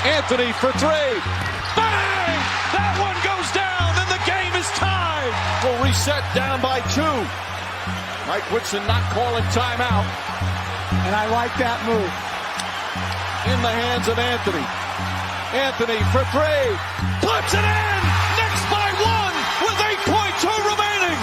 Anthony for three. Bang! That one goes down, and the game is tied. Will reset down by 2. Mike Woodson not calling timeout. And I like that move. In the hands of Anthony. Anthony for three. Puts it in! Knicks by 1 with 8.2 remaining.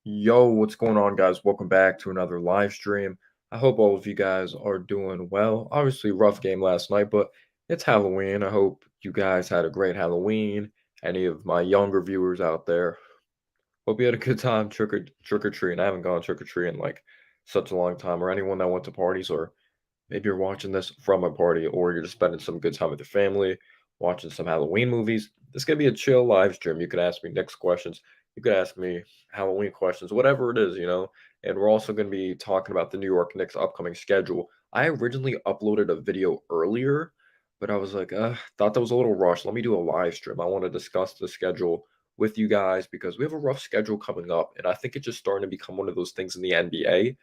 Yo, what's going on, guys? Welcome back to another live stream. I hope all of you guys are doing well. Obviously, rough game last night, but it's Halloween. I hope you guys had a great Halloween. Any of my younger viewers out there, hope you had a good time trick or treating. I haven't gone trick or treating in like such a long time. Or anyone that went to parties, or maybe you're watching this from a party, or you're just spending some good time with your family, watching some Halloween movies. This is gonna be a chill live stream. You can ask me Knicks questions. You could ask me Halloween questions, whatever it is, And we're also going to be talking about the New York Knicks' upcoming schedule. I originally uploaded a video earlier, but I was like, thought that was a little rushed. Let me do a live stream. I want to discuss the schedule with you guys because we have a rough schedule coming up, and I think it's just starting to become one of those things in the NBA.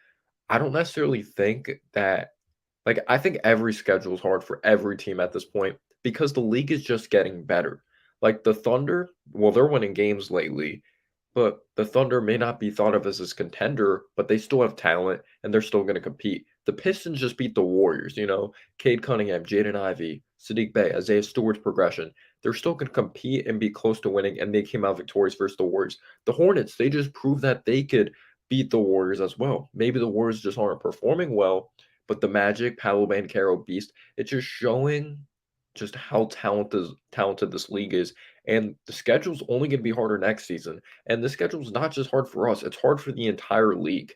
I don't necessarily think that, I think every schedule is hard for every team at this point because the league is just getting better. Like the Thunder, well, they're winning games lately. But the Thunder may not be thought of as contender, but they still have talent and they're still going to compete. The Pistons just beat the Warriors, Cade Cunningham, Jaden Ivey, Sadiq Bey, Isaiah Stewart's progression. They're still going to compete and be close to winning, and they came out victorious versus the Warriors. The Hornets, they just proved that they could beat the Warriors as well. Maybe the Warriors just aren't performing well, but the Magic, Paolo Banchero, Beast, it's just showing just how talented this league is. And the schedule's only going to be harder next season. And the schedule's not just hard for us, it's hard for the entire league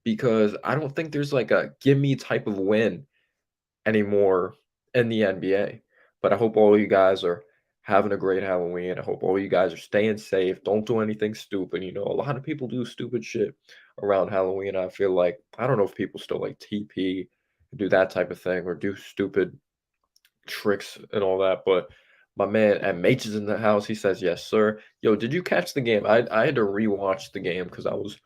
because I don't think there's like a gimme type of win anymore in the NBA. But I hope all you guys are having a great Halloween. I hope all you guys are staying safe. Don't do anything stupid. A lot of people do stupid shit around Halloween. I feel like, I don't know if people still like TP, do that type of thing, or do stupid tricks and all that, but my man and Mach is in the house. He says, yes, sir. Yo, did you catch the game? I had to rewatch the game because I was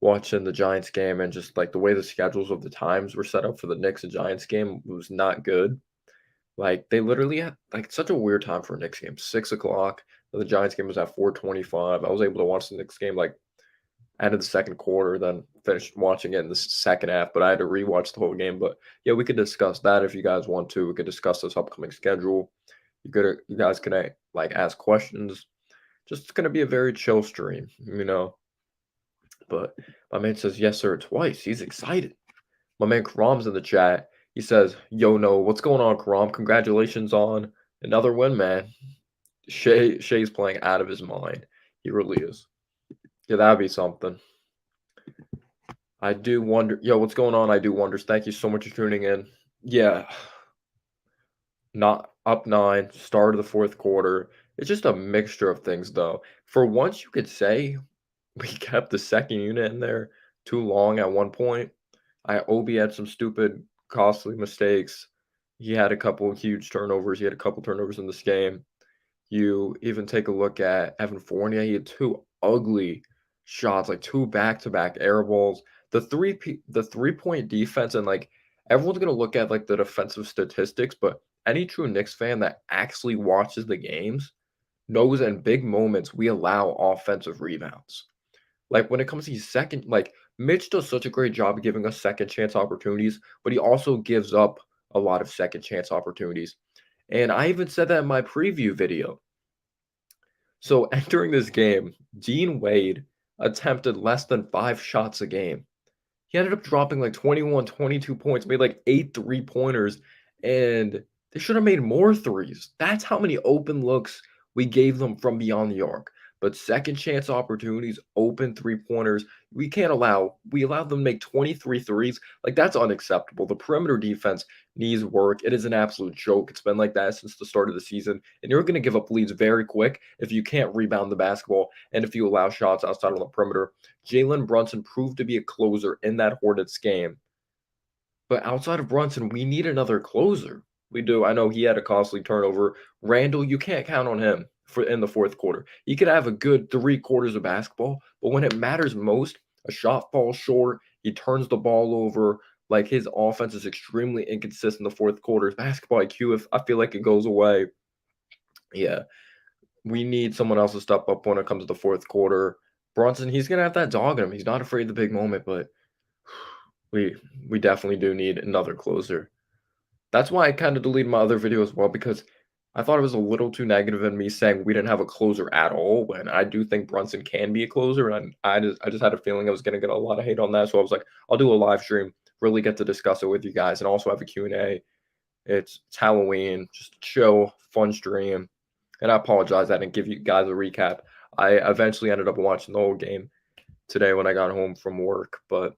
watching the Giants game, and just like the way the schedules of the times were set up for the Knicks and Giants game was not good. Like they literally had like such a weird time for a Knicks game. 6 o'clock. The Giants game was at 4:25. I was able to watch the Knicks game like end of the second quarter, then finished watching it in the second half, but I had to rewatch the whole game. But yeah, we could discuss that if you guys want to. We could discuss this upcoming schedule. You guys can like ask questions. Just gonna be a very chill stream, But my man says yes, sir, twice. He's excited. My man Karam's in the chat. He says, yo, no, what's going on, Karam? Congratulations on another win, man. Shay's playing out of his mind. He really is. Yeah, that'd be something. I do wonder. Yo, what's going on? I do wonders. Thank you so much for tuning in. Yeah. Not up 9, start of the fourth quarter. It's just a mixture of things, though. For once, you could say we kept the second unit in there too long at one point. Obi had some stupid, costly mistakes. He had a couple of huge turnovers. He had a couple turnovers in this game. You even take a look at Evan Fournier. He had 2 ugly shots, like 2 back-to-back air balls. The 3-point defense, and like everyone's gonna look at like the defensive statistics, but any true Knicks fan that actually watches the games knows in big moments we allow offensive rebounds. Like when it comes to these second, like Mitch does such a great job of giving us second chance opportunities, but he also gives up a lot of second chance opportunities. And I even said that in my preview video. So entering this game, Dean Wade attempted less than 5 shots a game. He ended up dropping like 21, 22 points, made like 8 3-pointers, and they should have made more threes. That's how many open looks we gave them from beyond the arc. But second chance opportunities, open 3-pointers, we allowed them to make 23 threes. Like, that's unacceptable. The perimeter defense needs work. It is an absolute joke. It's been like that since the start of the season. And you're going to give up leads very quick if you can't rebound the basketball and if you allow shots outside on the perimeter. Jalen Brunson proved to be a closer in that Hornets game. But outside of Brunson, we need another closer. We do. I know he had a costly turnover. Randall, you can't count on him in the fourth quarter. He could have a good 3 quarters of basketball, but when it matters most, a shot falls short, He turns the ball over. Like, his offense is extremely inconsistent in the fourth quarter. His basketball IQ, if I feel like it goes away. Yeah, we need someone else to step up when it comes to the fourth quarter. Brunson, he's gonna have that dog in him. He's not afraid of the big moment, but we we definitely do need another closer. That's why I kind of deleted my other video as well because I thought it was a little too negative in me saying we didn't have a closer at all when I do think Brunson can be a closer, and I just had a feeling I was gonna get a lot of hate on that. So I was like, I'll do a live stream, really get to discuss it with you guys, and also have a Q&A. It's Halloween, just chill, fun stream. And I apologize I didn't give you guys a recap. I eventually ended up watching the whole game today when I got home from work, but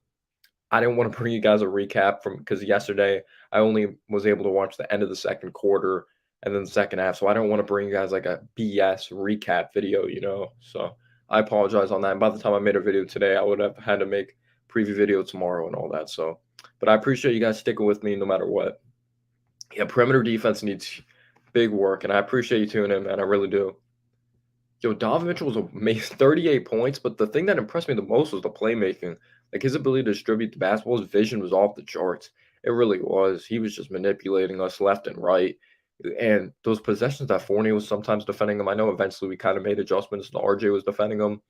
I didn't want to bring you guys a recap from because yesterday I only was able to watch the end of the second quarter and then the second half. So I don't want to bring you guys like a BS recap video. So I apologize on that. And by the time I made a video today, I would have had to make preview video tomorrow and all that. So, but I appreciate you guys sticking with me no matter what. Yeah, perimeter defense needs big work, and I appreciate you tuning in, man. I really do. Yo, Donovan Mitchell was amazing, 38 points, but the thing that impressed me the most was the playmaking. Like his ability to distribute the basketball, his vision was off the charts. It really was. He was just manipulating us left and right. And those possessions that Fournier was sometimes defending him, I know eventually we kind of made adjustments and RJ was defending him.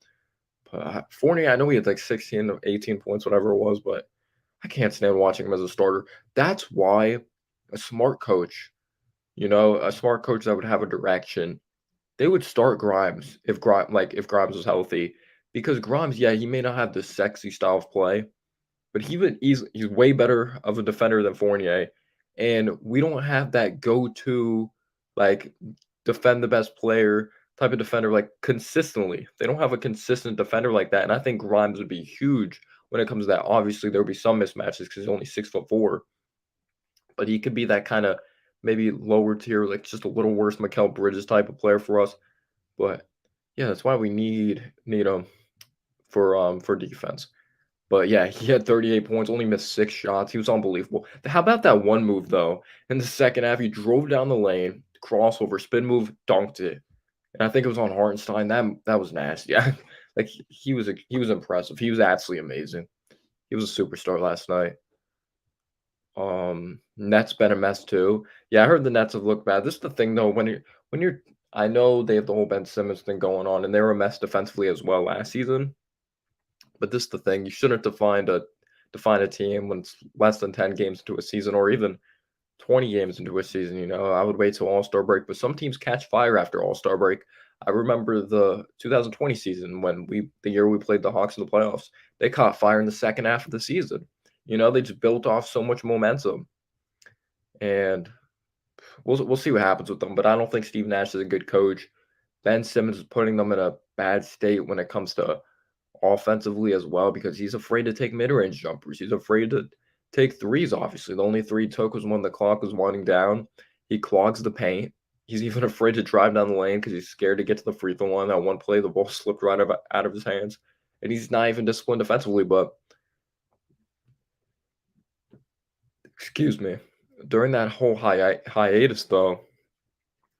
But Fournier, I know he had like 16 or 18 points, whatever it was, but I can't stand watching him as a starter. That's why a smart coach, a smart coach that would have a direction they would start Grimes if Grimes was healthy, because Grimes, yeah, he may not have the sexy style of play, but he's way better of a defender than Fournier, and we don't have that go-to, like, defend the best player type of defender, like, consistently. They don't have a consistent defender like that, and I think Grimes would be huge when it comes to that. Obviously, there would be some mismatches because he's only 6'4", but he could be that kinda maybe lower tier, like, just a little worse Mikal Bridges type of player for us. But yeah, that's why we need him for defense. But yeah, he had 38 points, only missed 6 shots. He was unbelievable. How about that one move though? In the second half, he drove down the lane, crossover, spin move, dunked it. And I think it was on Hartenstein. That was nasty. Yeah. Like he was impressive. He was absolutely amazing. He was a superstar last night. Nets been a mess too. Yeah, I heard the Nets have looked bad. This is the thing though, when you're I know they have the whole Ben Simmons thing going on, and they were a mess defensively as well last season. But this is the thing, you shouldn't define a team when it's less than 10 games into a season or even 20 games into a season. I would wait till All-Star break, but some teams catch fire after All-Star break. I remember the 2020 season when the year we played the Hawks in the playoffs. They caught fire in the second half of the season. They just built off so much momentum. And we'll see what happens with them, but I don't think Steve Nash is a good coach. Ben Simmons is putting them in a bad state when it comes to offensively as well because he's afraid to take mid-range jumpers. He's afraid to take threes, obviously. The only three he took was when the clock was winding down. He clogs the paint. He's even afraid to drive down the lane because he's scared to get to the free throw line. That one play, the ball slipped right out of his hands. And he's not even disciplined defensively, but excuse me. During that whole hiatus, though,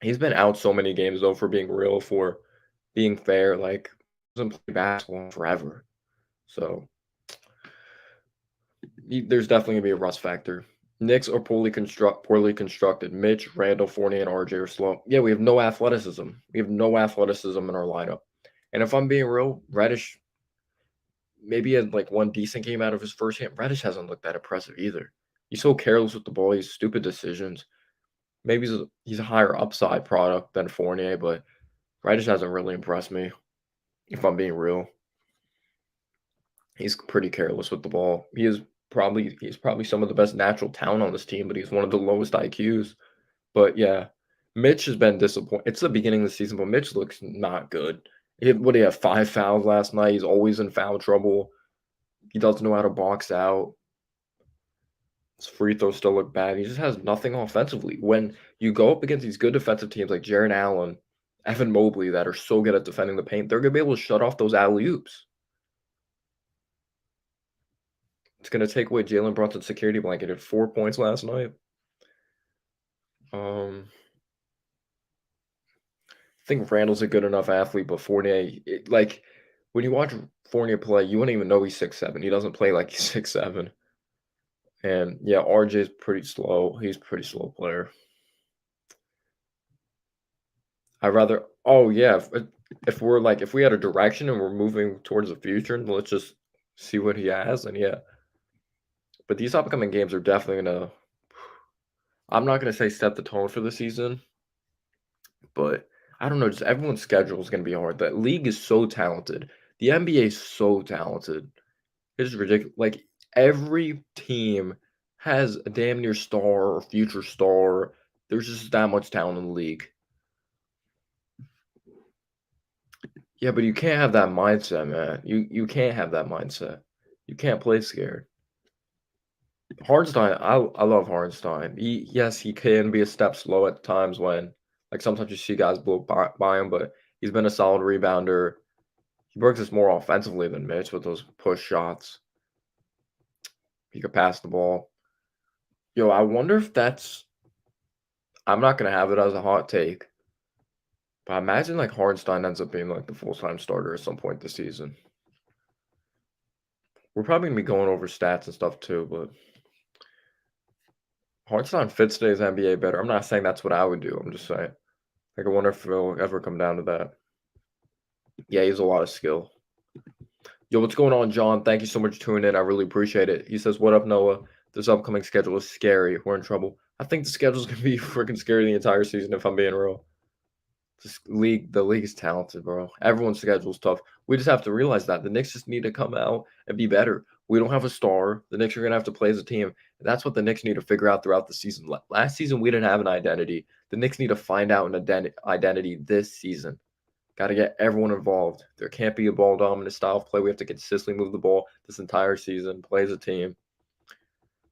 he's been out so many games, though, for being real, for being fair. Like, he hasn't played basketball in forever. So, there's definitely going to be a rust factor. Knicks are poorly constructed. Mitch, Randall, Fournier, and RJ are slow. Yeah, we have no athleticism. We have no athleticism in our lineup. And if I'm being real, Reddish maybe had like one decent game out of his first game. Reddish hasn't looked that impressive either. He's so careless with the ball. He's stupid decisions. Maybe he's a higher upside product than Fournier, but Reddish hasn't really impressed me, if I'm being real. He's pretty careless with the ball. He's probably some of the best natural talent on this team, but he's one of the lowest IQs. But yeah, Mitch has been disappointing. It's the beginning of the season, but Mitch looks not good. What did he have? 5 fouls last night. He's always in foul trouble. He doesn't know how to box out. His free throws still look bad. He just has nothing offensively. When you go up against these good defensive teams like Jaren Allen, Evan Mobley that are so good at defending the paint, they're going to be able to shut off those alley-oops. It's going to take away Jalen Brunson's security blanket. He had 4 points last night. I think Randall's a good enough athlete, but Fournier, when you watch Fournier play, you wouldn't even know he's 6'7". He doesn't play like he's 6'7". And yeah, RJ's pretty slow. He's a pretty slow player. I'd rather. Oh yeah, if we're like if we had a direction and we're moving towards the future, and let's just see what he has. And yeah, but these upcoming games are definitely gonna. I'm not gonna say set the tone for the season, but I don't know. Just everyone's schedule is gonna be hard. The league is so talented. The NBA is so talented. It's ridiculous. Like every team has a damn near star or future star. There's just that much talent in the league. Yeah, but you can't have that mindset, man. You can't have that mindset. You can't play scared. Hardenstein, I love Hardenstein. Yes, he can be a step slow at times when, like sometimes you see guys blow by him, but he's been a solid rebounder. He works us more offensively than Mitch with those push shots. He could pass the ball. Yo, I wonder if that's. I'm not gonna have it as a hot take, but imagine like Hardenstein ends up being like the full-time starter at some point this season. We're probably gonna be going over stats and stuff too, but Hartenstein fits today's NBA better. I'm not saying that's what I would do. I'm just saying. Like, I wonder if it'll ever come down to that. Yeah, he has a lot of skill. Yo, what's going on, John? Thank you so much for tuning in. I really appreciate it. He says, "What up, Noah? This upcoming schedule is scary. We're in trouble." I think the schedule's gonna be freaking scary the entire season if I'm being real. The league is talented, bro. Everyone's schedule's tough. We just have to realize that the Knicks just need to come out and be better. We don't have a star. The Knicks are gonna have to play as a team. That's what the Knicks need to figure out throughout the season. Last season we didn't have an identity. The Knicks need to find out an identity this season. Got to get everyone involved. There can't be a ball dominant style of play. We have to consistently move the ball this entire season, play as a team.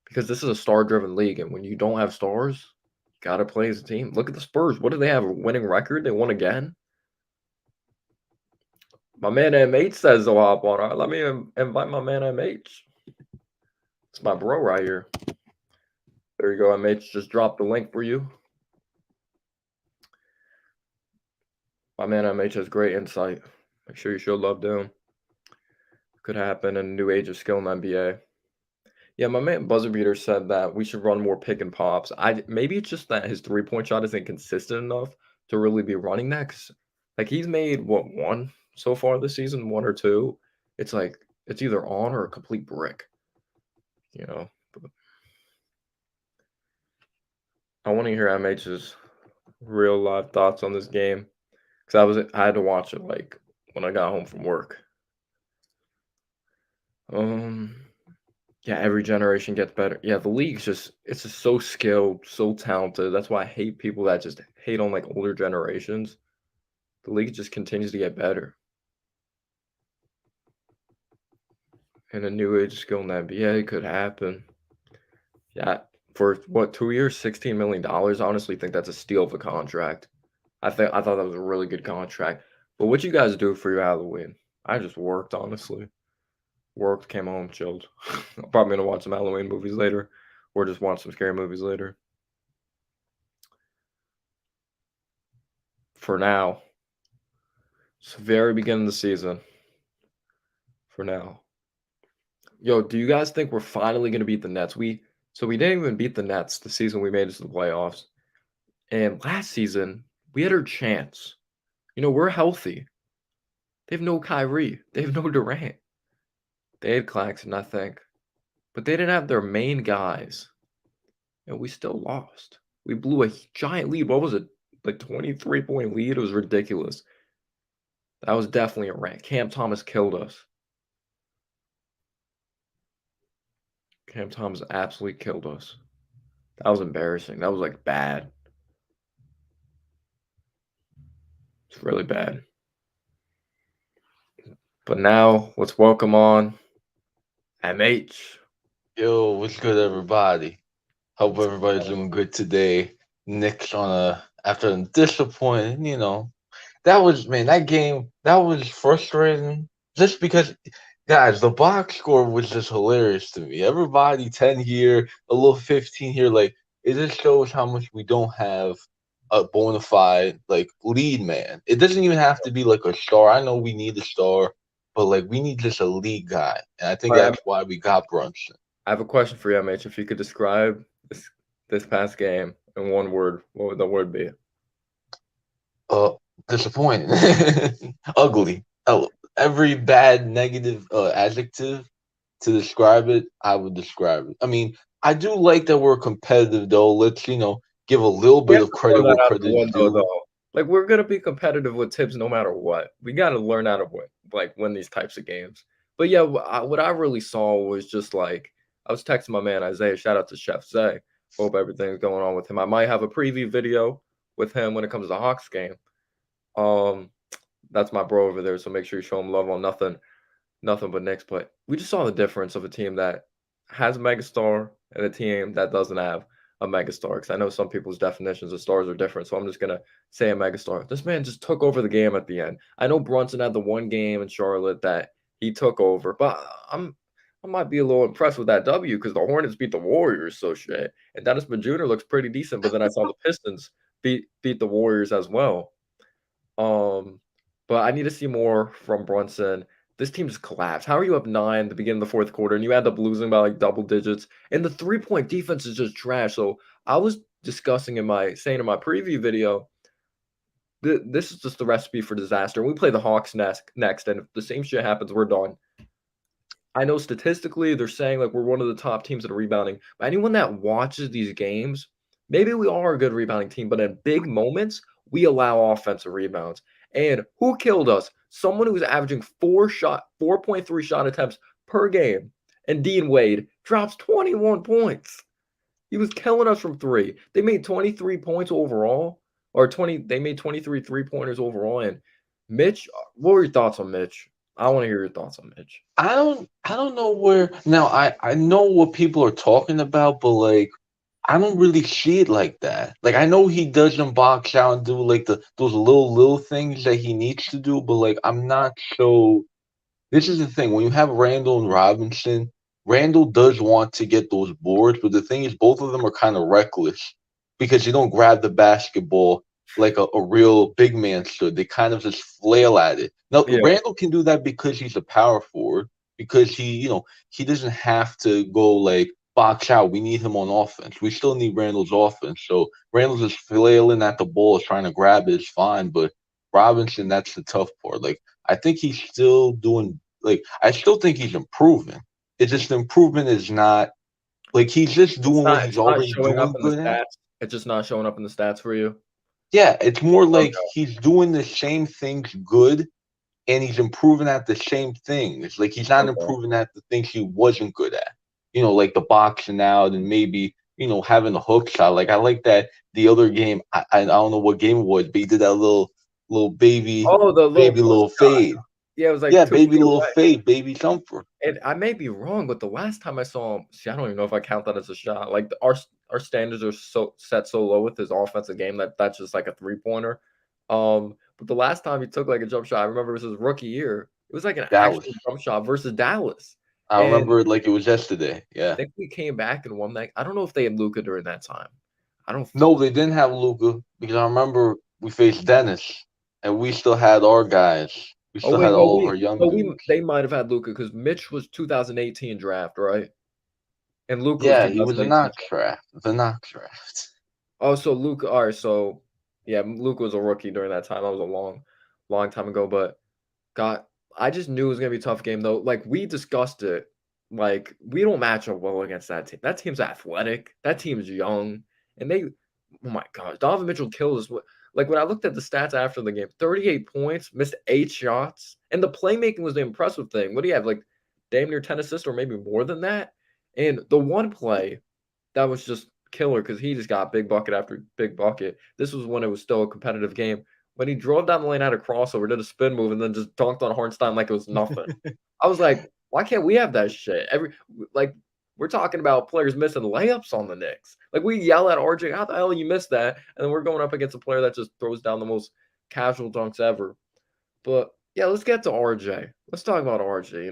Because this is a star-driven league, and when you don't have stars, gotta play as a team. Look at the Spurs. What do they have? A winning record? They won again? My man MH says they'll hop on. All right, let me invite my man MH. It's my bro right here. There you go, MH. Just dropped the link for you. My man MH has great insight. Make sure you show love to him. Could happen in a new age of skill in the NBA. Yeah, my man Buzzer Beater said that we should run more pick and pops. Maybe it's just that his 3-point shot isn't consistent enough to really be running that. 'Cause, like he's made what one so far this season, one or two. It's like it's either on or a complete brick. You know. But I want to hear MH's real live thoughts on this game because I had to watch it like when I got home from work. Yeah, every generation gets better. Yeah, the league's it's just so skilled, so talented. That's why I hate people that just hate on like older generations. The league just continues to get better. And a new age skill in the NBA could happen. Yeah, for what 2 years, $16 million. I honestly think that's a steal of a contract. I thought that was a really good contract. But what you guys do for your Halloween? I just worked, honestly. Worked, came home, chilled. I'm probably gonna watch some Halloween movies later, or just watch some scary movies later. For now, it's the very beginning of the season. For now, yo, do you guys think we're finally gonna beat the Nets? We didn't even beat the Nets the season we made it to the playoffs, and last season we had our chance. You know, we're healthy. They have no Kyrie. They have no Durant. They had Claxton, I think, but they didn't have their main guys. And we still lost. We blew a giant lead. What was it? Like 23-point lead? It was ridiculous. That was definitely a rant. Cam Thomas killed us. Cam Thomas absolutely killed us. That was embarrassing. That was like bad. It's really bad. But now let's welcome on MH. Yo, what's good, everybody? Hope everybody's doing good today. Knicks after a disappointing, that game that was frustrating. Just because, guys, the box score was just hilarious to me. Everybody 10 here, a little 15 here, like it just shows how much we don't have a bona fide like lead man. It doesn't even have to be like a star. I know we need a star, but like we need just a lead guy, and I think All right, that's why we got Brunson. I have a question for you, MH. If you could describe this past game in one word, what would the word be? Uh, Disappointing, ugly. Every bad negative adjective to describe it, I would describe it. I mean, I do like that we're competitive, though. Let's give a little We bit have of to throw credit that where out the credit is window, due. though. Like we're gonna be competitive with Tibbs no matter what. We got to learn how to win, like win these types of games. But yeah, what I really saw was just like I was texting my man Isaiah. Shout out to Chef Zay. Hope everything's going on with him. I might have a preview video with him when it comes to the Hawks game. Um, that's my bro over there. So make sure you show him love on nothing but Knicks. But we just saw the difference of a team that has a megastar and a team that doesn't have a megastar. Because I know some people's definitions of stars are different. So I'm just gonna say a megastar. This man just took over the game at the end. I know Brunson had the one game in Charlotte that he took over, but I might be a little impressed with that W because the Hornets beat the Warriors, so shit. And Dennis Smith Jr. looks pretty decent, but then I saw the Pistons beat the Warriors as well. Um, but I need to see more from Brunson. This team just collapsed. How are you up 9 at the beginning of the fourth quarter and you end up losing by like double digits? And the 3-point defense is just trash. So I was discussing saying in my preview video, this is just the recipe for disaster. We play the Hawks next, and if the same shit happens, we're done. I know statistically they're saying like we're one of the top teams in rebounding, but anyone that watches these games, maybe we are a good rebounding team, but in big moments, we allow offensive rebounds. And who killed us? Someone who was averaging 4.3 shot attempts per game. And Dean Wade drops 21 points. He was killing us from three. They made 23 points overall, or 20. They made 23 3-pointers overall. And Mitch, what were your thoughts on Mitch? I want to hear your thoughts on Mitch. I don't know where now. I know what people are talking about, but like I don't really see it like that. Like I know he doesn't box out and do like those little things that he needs to do, but like I'm not so. This is the thing when you have Randall and Robinson. Randall does want to get those boards, but the thing is, both of them are kind of reckless because they don't grab the basketball like a real big man should. They kind of just flail at it. Now Yeah. Randall can do that because he's a power forward because he doesn't have to go like box out. We need him on offense. We still need Randall's offense. So Randall's just flailing at the ball, trying to grab it is fine. But Robinson, that's the tough part. Like I think he's still doing like I still think he's improving. It's just the improvement is not like he's just doing what he's It's not already showing up doing in the good at. stats. It's just not showing up in the stats for you? Yeah, it's more like Okay, he's doing the same things good and he's improving at the same things. Like he's not okay. improving at the things he wasn't good at. Like the boxing out and maybe, having a hook shot. Like I like that the other game, I don't know what game it was, but he did that little Oh, the little baby post little shot. fade. Yeah, it was like Yeah, 2 baby feet little away. fade, baby jumper. And I may be wrong, but the last time I saw him see, I don't even know if I count that as a shot. Like, our standards are so set so low with his offensive game that that's just like a three-pointer. But the last time he took, like, a jump shot, I remember it was his rookie year. It was like an Dallas. actual jump shot versus Dallas. I And remember it like it was yesterday. I Yeah. think we came back and won that. I don't know if they had Luka during that time. I don't No, they didn't have Luca because I remember we faced Dennis and we still had our guys. We Oh, still wait, had all of our young dudes. they might have had Luka because Mitch was 2018 draft, right? And Luka was Yeah, he was a 2018. Knox draft. The Knox draft. Oh, so Luka, all right, so yeah, Luka was a rookie during that time. That was a long time ago. But God, I just knew it was gonna be a tough game though. Like we discussed it. Like we don't match up well against that team. That team's athletic. That team's young, and oh my gosh, Donovan Mitchell killed us. Like when I looked at the stats after the game, 38 points, missed 8 shots, and the playmaking was the impressive thing. What do you have? Like damn near 10 assists or maybe more than that. And the one play that was just killer because he just got big bucket after big bucket. This was when it was still a competitive game. When he drove down the lane, had a crossover, did a spin move, and then just dunked on Hartenstein like it was nothing. I was like, why can't we have that shit? Like we're talking about players missing layups on the Knicks. Like we yell at RJ, how the hell you missed that? And then we're going up against a player that just throws down the most casual dunks ever. But yeah, let's get to RJ. Let's talk about RJ.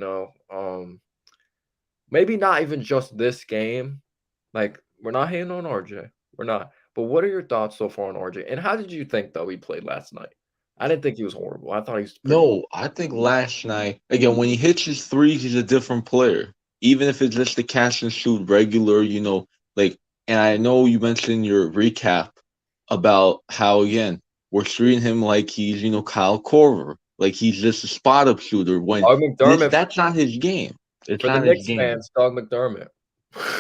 Maybe not even just this game. Like, we're not hating on RJ. We're not. But what are your thoughts so far on RJ? And how did you think, though, he played last night? I didn't think he was horrible. I thought he was pretty good. No, I think last night, again, when he hits his threes, he's a different player. Even if it's just the catch and shoot regular, like, and I know you mentioned in your recap about how, again, we're treating him like he's, Kyle Korver, like he's just a spot up shooter when Doug McDermott that's not his game. It's for the not his Knicks game. fans. Doug McDermott.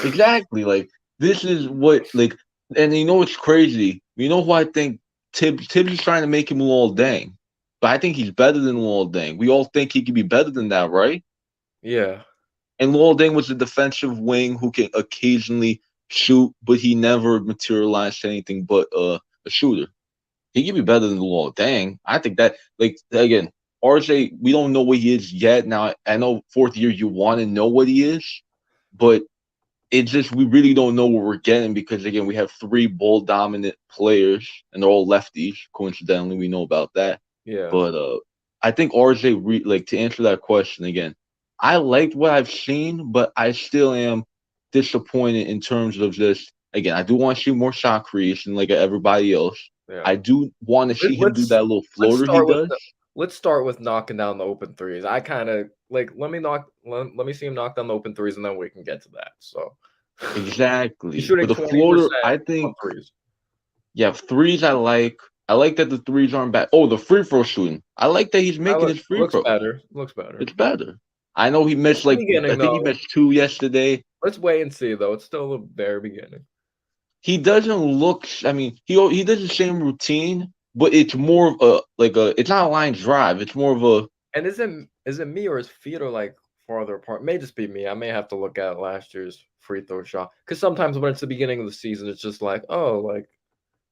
Exactly. Like, this is what, like, and it's crazy. You know who I think Tibbs is trying to make him Luol Deng, but I think he's better than Luol Deng. We all think he could be better than that, right? Yeah, And Luol Deng was a defensive wing who can occasionally shoot, but he never materialized to anything but a shooter. He could be better than Luol Deng. I think that, like, again, RJ, we don't know what he is yet. Now, I know fourth year you want to know what he is, but it's just we really don't know what we're getting because, again, we have three ball dominant players and they're all lefties. Coincidentally, we know about that. yeah. But I think RJ, like, to answer that question again, I liked what I've seen, but I still am disappointed in terms of just, again, I do want to see more shot creation like everybody else. Yeah. I do want to see him do that little floater he does. Let's start with knocking down the open threes. I kind of like let me see him knock down the open threes, and then we can get to that. So Exactly. he's shooting But the 20% floater, I on think, threes. yeah, threes I like. I like that the threes aren't bad. Oh, the free throw shooting. I like that he's making his free Looks throws. better. Looks better. It's better. I know he missed The I beginning, think he though. missed 2 yesterday. Let's wait and see, though. It's still the very beginning. He doesn't look. I mean, he does the same routine, but it's more of it's not a line drive. It's more of a. And is it me or his feet are like farther apart? May just be me. I may have to look at last year's free throw shot because sometimes when it's the beginning of the season, it's just like, oh, like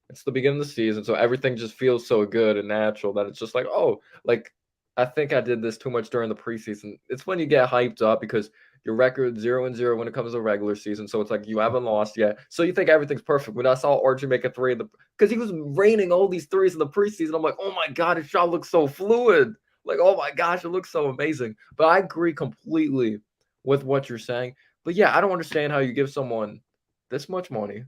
it's the beginning of the season, so everything just feels so good and natural that it's just like, oh, like I think I did this too much during the preseason. It's when you get hyped up because your record 0-0 when it comes to regular season, so it's like you haven't lost yet. So you think everything's perfect. When I saw Archie make a three in the because he was raining all these threes in the preseason, I'm like, oh my god, his shot looks so fluid. Like, oh my gosh, it looks so amazing. But I agree completely with what you're saying. But yeah, I don't understand how you give someone this much money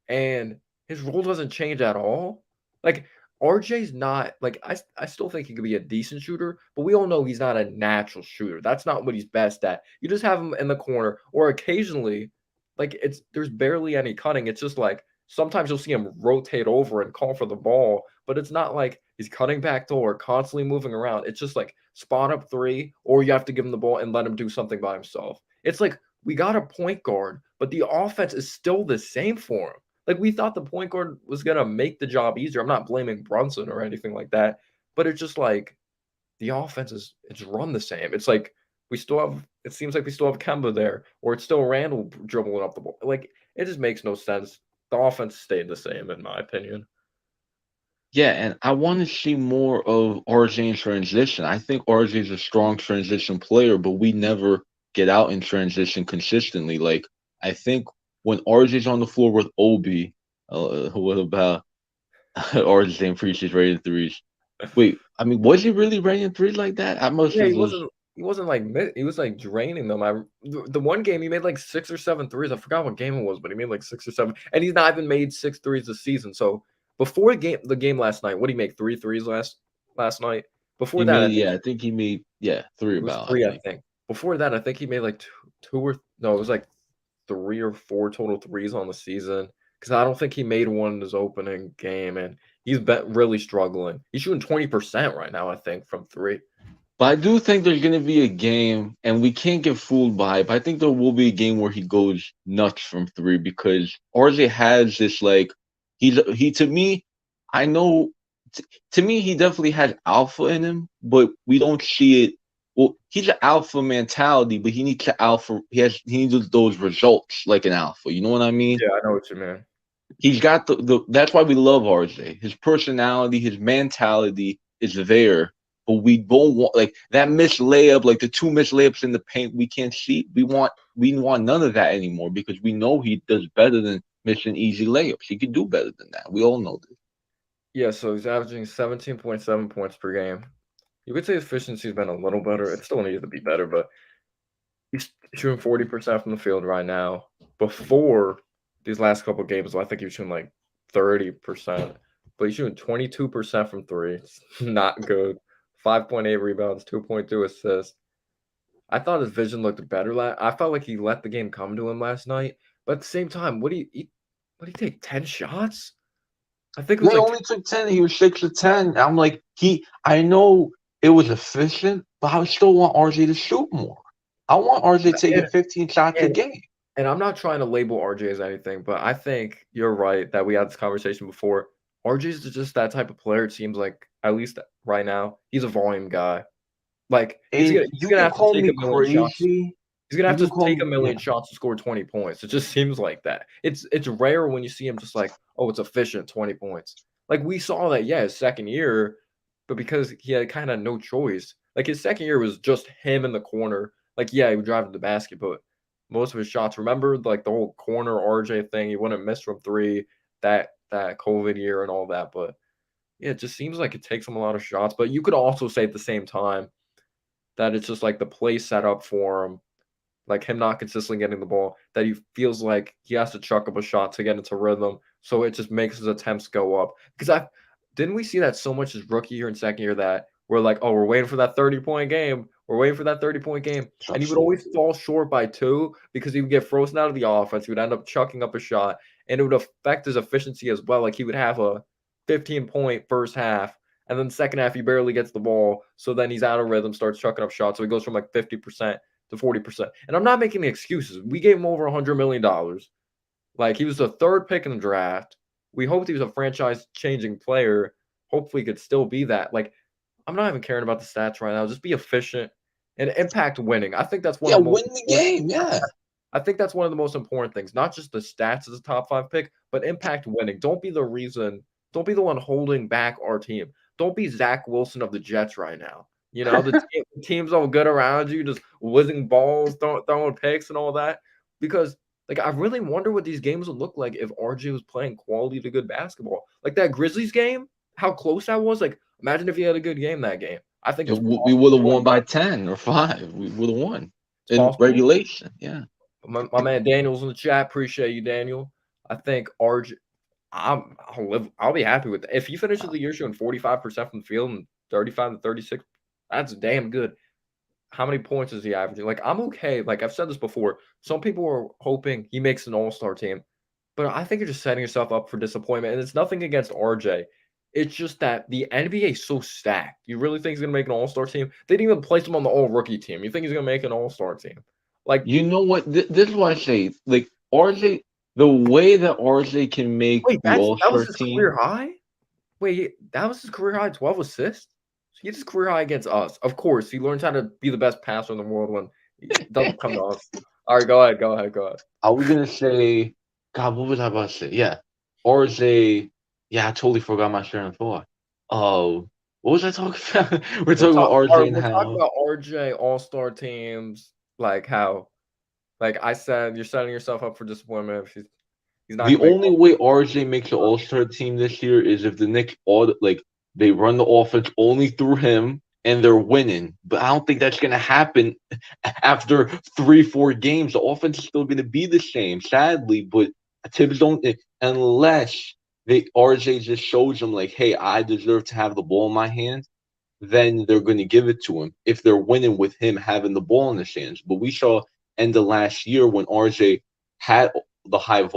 and his role doesn't change at all. Like RJ's not like I still think he could be a decent shooter, but we all know he's not a natural shooter. That's not what he's best at. You just have him in the corner or occasionally like there's barely any cutting. It's just like sometimes you'll see him rotate over and call for the ball, but it's not like he's cutting back door, constantly moving around. It's just like spot up three, or you have to give him the ball and let him do something by himself. It's like we got a point guard, but the offense is still the same for him. Like we thought the point guard was gonna make the job easier. I'm not blaming Brunson or anything like that, but it's just like the offense it's run the same. It's like we still have it seems like we still have Kemba there, or it's still Randall dribbling up the ball. Like it just makes no sense. The offense stayed the same in my opinion. Yeah, and I want to see more of RJ in transition. I think RJ is a strong transition player, but we never get out in transition consistently. Like, I think when RJ's on the floor with Obi, what about RJ saying preaches rated threes? Wait, I mean, was he really rating threes like that? I must Yeah, have he just. wasn't like he was like draining them. The one game he made like 6 or 7 threes. I forgot what game it was, but he made like 6 or 7. And he's not even made 6 threes this season. So before the game last night, what did he make? 3 threes last night. Before He that, I made, think yeah, I think he made, yeah, three it was about, I 3, I think. think. Before that, I think he made like two or no, it was like 3 or 4 total threes on the season. Because I don't think he made one in his opening game, and he's been really struggling. He's shooting 20% right now, I think, from three. But I do think there's going to be a game, and we can't get fooled by it, but I think there will be a game where he goes nuts from three because RJ has this, like, to me, I know, to me, he definitely has alpha in him, but we don't see it. Well, he's an alpha mentality, but he needs to alpha, he needs those results like an alpha. You know what I mean? Yeah, I know what you mean. He's got that's why we love RJ. His personality, his mentality is there, but we don't want like that missed layup, like the 2 missed layups in the paint we can't see. We want none of that anymore because we know he does better than missing easy layups. He could do better than that. We all know this. Yeah, so he's averaging 17.7 points per game. You could say efficiency's been a little better. It still needs to be better, but he's shooting 40% from the field right now. Before these last couple games, I think he was shooting like 30%. but he's shooting 22% from three. It's not good. 5.8 rebounds, 2.2 assists. I thought his vision looked better. I felt like he let the game come to him last night. But at the same time, what did he take? 10 shots? I think it Yeah, was he like only took 10. He was 6 of 10. I'm like, I know it was efficient, but I still want RJ to shoot more. I want RJ taking and, 15 shots a and game. and I'm not trying to label RJ as anything, but I think you're right that we had this conversation before. RJ's just that type of player. It seems like at least right now, he's a volume guy. Like And he's you gonna can have to call take me a million shots. crazy. He's gonna You have can to call take a me, yeah. million shots to score 20 points. It just seems like that. It's rare when you see him just like, oh, it's efficient 20 points. Like we saw that, yeah, his second year, but because he had kind of no choice. Like his second year was just him in the corner. Like, yeah, he would drive to the basket, but most of his shots, remember like the whole corner RJ thing, he wouldn't miss from three that COVID year and all that. But yeah, it just seems like it takes him a lot of shots. But you could also say at the same time that it's just like the play set up for him, like him not consistently getting the ball, that he feels like he has to chuck up a shot to get into rhythm. So it just makes his attempts go up. Because I didn't we see that so much his rookie year and second year that we're like, oh, we're waiting for that 30-point game. We're waiting for that 30-point game. And he would always fall short by two because he would get frozen out of the offense. He would end up chucking up a shot, and it would affect his efficiency as well. Like he would have a 15-point first half, and then second half he barely gets the ball. So then he's out of rhythm, starts chucking up shots. So he goes from like 50% to 40%. And I'm not making the excuses. We gave him over $100 million. Like he was the third pick in the draft. We hoped he was a franchise changing player. Hopefully he could still be that. Like I'm not even caring about the stats right now. Just be efficient and impact winning. I think that's one Yeah, of the most win the important. game. Yeah. I think that's one of the most important things. Not just the stats as a top five pick, but impact winning. Don't be the reason. Don't be the one holding back our team. Don't be Zach Wilson of the Jets right now. You know the team's all good around you, just whizzing balls, throwing picks and all that. Because like I really wonder what these games would look like if RJ was playing quality to good basketball. Like that Grizzlies game, how close that was. Like imagine if he had a good game that game. I think it's We would have possible. won by 10 or 5. We would have won It's in possible. regulation. Yeah. My man Daniel's in the chat. Appreciate you, Daniel. I think RJ. I'll be happy with that. If he finishes the year shooting 45% from the field and 35 to 36, that's damn good. How many points is he averaging? Like I'm okay. Like I've said this before. Some people are hoping he makes an all-star team, but I think you're just setting yourself up for disappointment. And it's nothing against RJ. It's just that the NBA is so stacked. You really think he's gonna make an all-star team? They didn't even place him on the all-rookie team. You think he's gonna make an all-star team? Like, You know what? This is what I say. Like RJ, the way that RJ can make wait, the All that was Star his team. career high? Wait, that was his career high, 12 assists? He had his career high against us. Of course, he learns how to be the best passer in the world when it doesn't come to us. All right, go ahead. I was gonna say, God, what was I about to say? Yeah, RJ. Yeah, I totally forgot my train of thought. Oh, what was I talking about? We're talking about RJ and We're talking how about RJ all-star teams, like how, like I said, you're setting yourself up for disappointment if he's not the gonna make only all. way RJ makes the All Star team this year is if the Knicks all like they run the offense only through him and they're winning. But I don't think that's gonna happen after 3, 4 games. The offense is still gonna be the same, sadly. But Tibbs don't unless they RJ just shows them like, hey, I deserve to have the ball in my hand. Then they're going to give it to him if they're winning with him having the ball in his hands. But we saw end of last year when RJ had the higher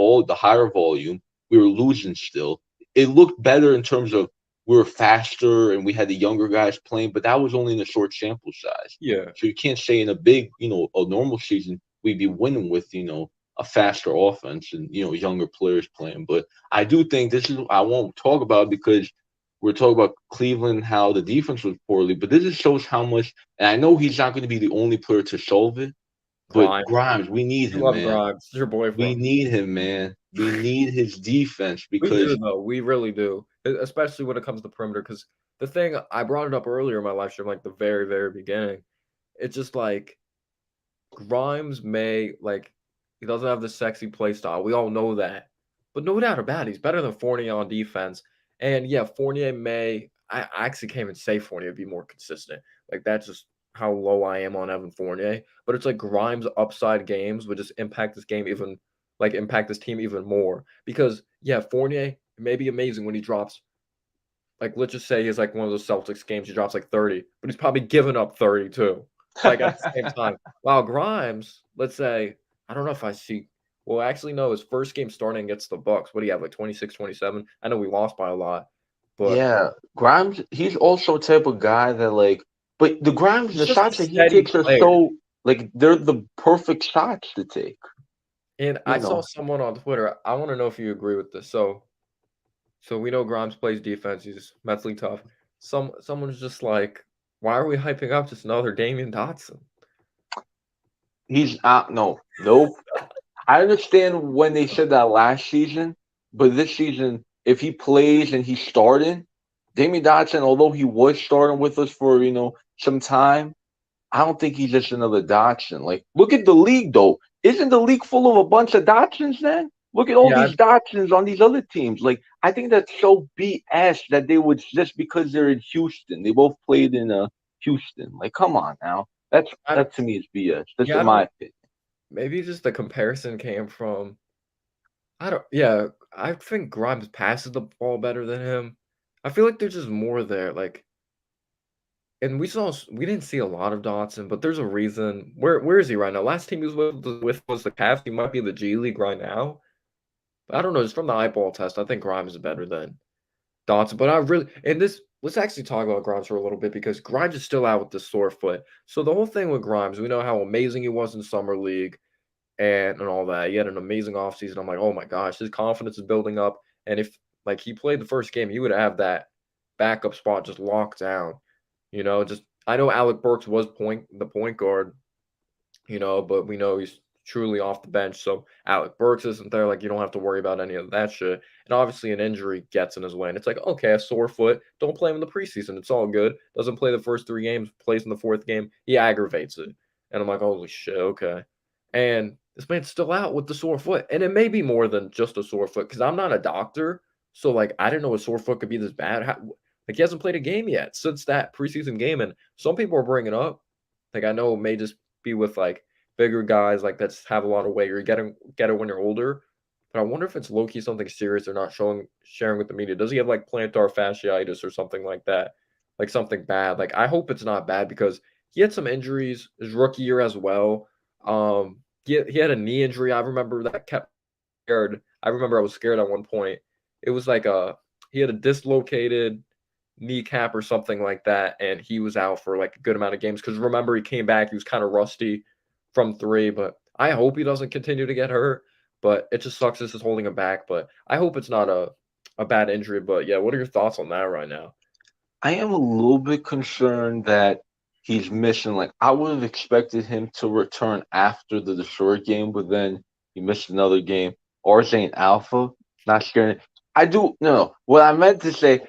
volume, we were losing still. It looked better in terms of we were faster and we had the younger guys playing, but that was only in a short sample size. Yeah, So you can't say in a big, a normal season we'd be winning with, a faster offense and younger players playing. But I do think this is I won't talk about it because we're talking about Cleveland, how the defense was poorly, but this just shows how much. And I know he's not going to be the only player to solve it, but Grimes. Grimes, we need You him, love man. Grimes. It's your We boyfriend. need him, man. We need his defense We do because though. We really do, especially when it comes to perimeter. Because the thing I brought it up earlier in my live stream, like the very very beginning, it's just like Grimes may like he doesn't have the sexy play style. We all know that. But no doubt about it, he's better than Fournier on defense. And yeah, Fournier may I actually can't even say Fournier would be more consistent. Like that's just how low I am on Evan Fournier. But it's like Grimes upside games would just impact this game even impact this team even more. Because yeah, Fournier may be amazing when he drops like let's just say he's like one of those Celtics games, he drops like 30, but he's probably giving up 30 too. Like at the same time. While Grimes, let's say, I don't know if I see well, actually no, his first game starting against the Bucks. What do you have, like 26, 27? I know we lost by a lot, but Yeah, Grimes, he's also a type of guy that like, but the Grimes, he's the just a shots that he steady takes are player. so like they're the perfect shots to take. And You I saw know, someone on Twitter. I want to know if you agree with this. So we know Grimes plays defense. He's mentally tough. Someone's just like, why are we hyping up just another Damian Dotson? he's no, nope. I understand when they said that last season, but this season, if he plays and he's starting, Damien Dotson, although he was starting with us for some time, I don't think he's just another Dotson. Like, look at the league though. Isn't the league full of a bunch of Dotsons then? Look at all Yeah, these Dotsons on these other teams. Like, I think that's so BS that they would just because they're in Houston. They both played in Houston. Like, come on now. I That to me is BS. That's yeah, I in don't. my opinion. Maybe just the comparison came from. I don't. Yeah, I think Grimes passes the ball better than him. I feel like there's just more there. Like, and we didn't see a lot of Dotson, but there's a reason. Where is he right now? Last team he was with was the Cavs. He might be in the G League right now. But I don't know. Just from the eyeball test, I think Grimes is better than Dotson. But I really and this let's actually talk about Grimes for a little bit because Grimes is still out with the sore foot. So the whole thing with Grimes, we know how amazing he was in summer league and all that. He had an amazing offseason. I'm like, oh my gosh, his confidence is building up. And if like he played the first game, he would have that backup spot just locked down. Just I know Alec Burks was the point guard, but we know he's truly off the bench. So Alec Burks isn't there. Like you don't have to worry about any of that shit. And obviously an injury gets in his way. And it's like, okay, a sore foot. Don't play him in the preseason. It's all good. Doesn't play the first 3 games, plays in the fourth game. He aggravates it. And I'm like, holy shit, okay. And this man's still out with the sore foot. And it may be more than just a sore foot because I'm not a doctor. So like I didn't know a sore foot could be this bad. Like he hasn't played a game yet since that preseason game. And some people are bringing up, like I know it may just be with like bigger guys like that have a lot of weight. You're getting get it when you're older. But I wonder if it's low key something serious they're not sharing with the media. Does he have like plantar fasciitis or something like that? Like something bad. Like I hope it's not bad because he had some injuries his rookie year as well. He had a knee injury. I remember that kept scared. I remember I was scared at one point. It was like he had a dislocated kneecap or something like that, and he was out for like a good amount of games. Because remember, he came back, he was kind of rusty from three, but I hope he doesn't continue to get hurt. But it just sucks this is holding him back. But I hope it's not a bad injury. But yeah, what are your thoughts on that right now? I am a little bit concerned that he's missing. Like, I would have expected him to return after the Detroit game, but then he missed another game. RJ and Alpha, not scared. I do no. What I meant to say,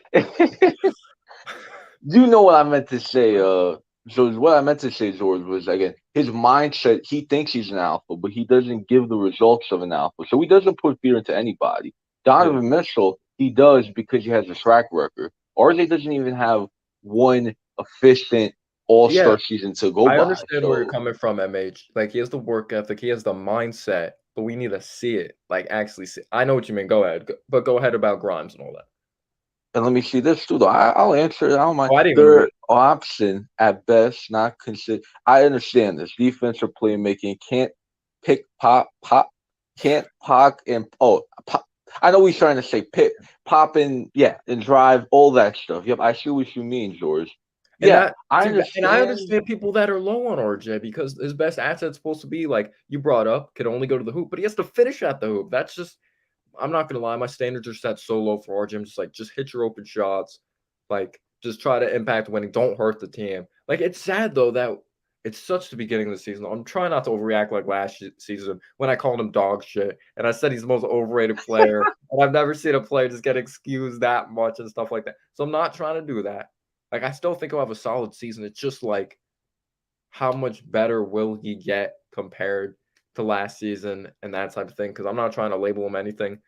you know what I meant to say, George. What I meant to say, George, was again his mindset. He thinks he's an alpha, but he doesn't give the results of an alpha. So he doesn't put fear into anybody. Yeah, Donovan Mitchell, he does because he has a track record. RJ doesn't even have one efficient All yeah. Star season to go I by. understand where you're So coming from, MH. Like he has the work ethic, he has the mindset, but we need to see it. Like actually see. I know what you mean. Go ahead, but go ahead about Grimes and all that. and let me see this too. Though I'll answer it. I don't mind. Oh, I didn't even Third read. option at best, not consider. I understand this defensive playmaking can't pick pop can't pop and pop. I know he's trying to say pick pop and yeah and drive all that stuff. Yep, I see what you mean, George. And Yeah, that I see, and I understand. understand people that are low on RJ because his best asset's supposed to be like you brought up, could only go to the hoop, but he has to finish at the hoop. That's just I'm not gonna lie, my standards are set so low for RJ. I'm just like, just hit your open shots, like just try to impact winning. Don't hurt the team. Like it's sad though that it's such the beginning of the season. I'm trying not to overreact like last season when I called him dog shit and I said he's the most overrated player. And I've never seen a player just get excused that much and stuff like that. So I'm not trying to do that. Like I still think he'll have a solid season. It's just like how much better will he get compared to last season and that type of thing? Because I'm not trying to label him anything.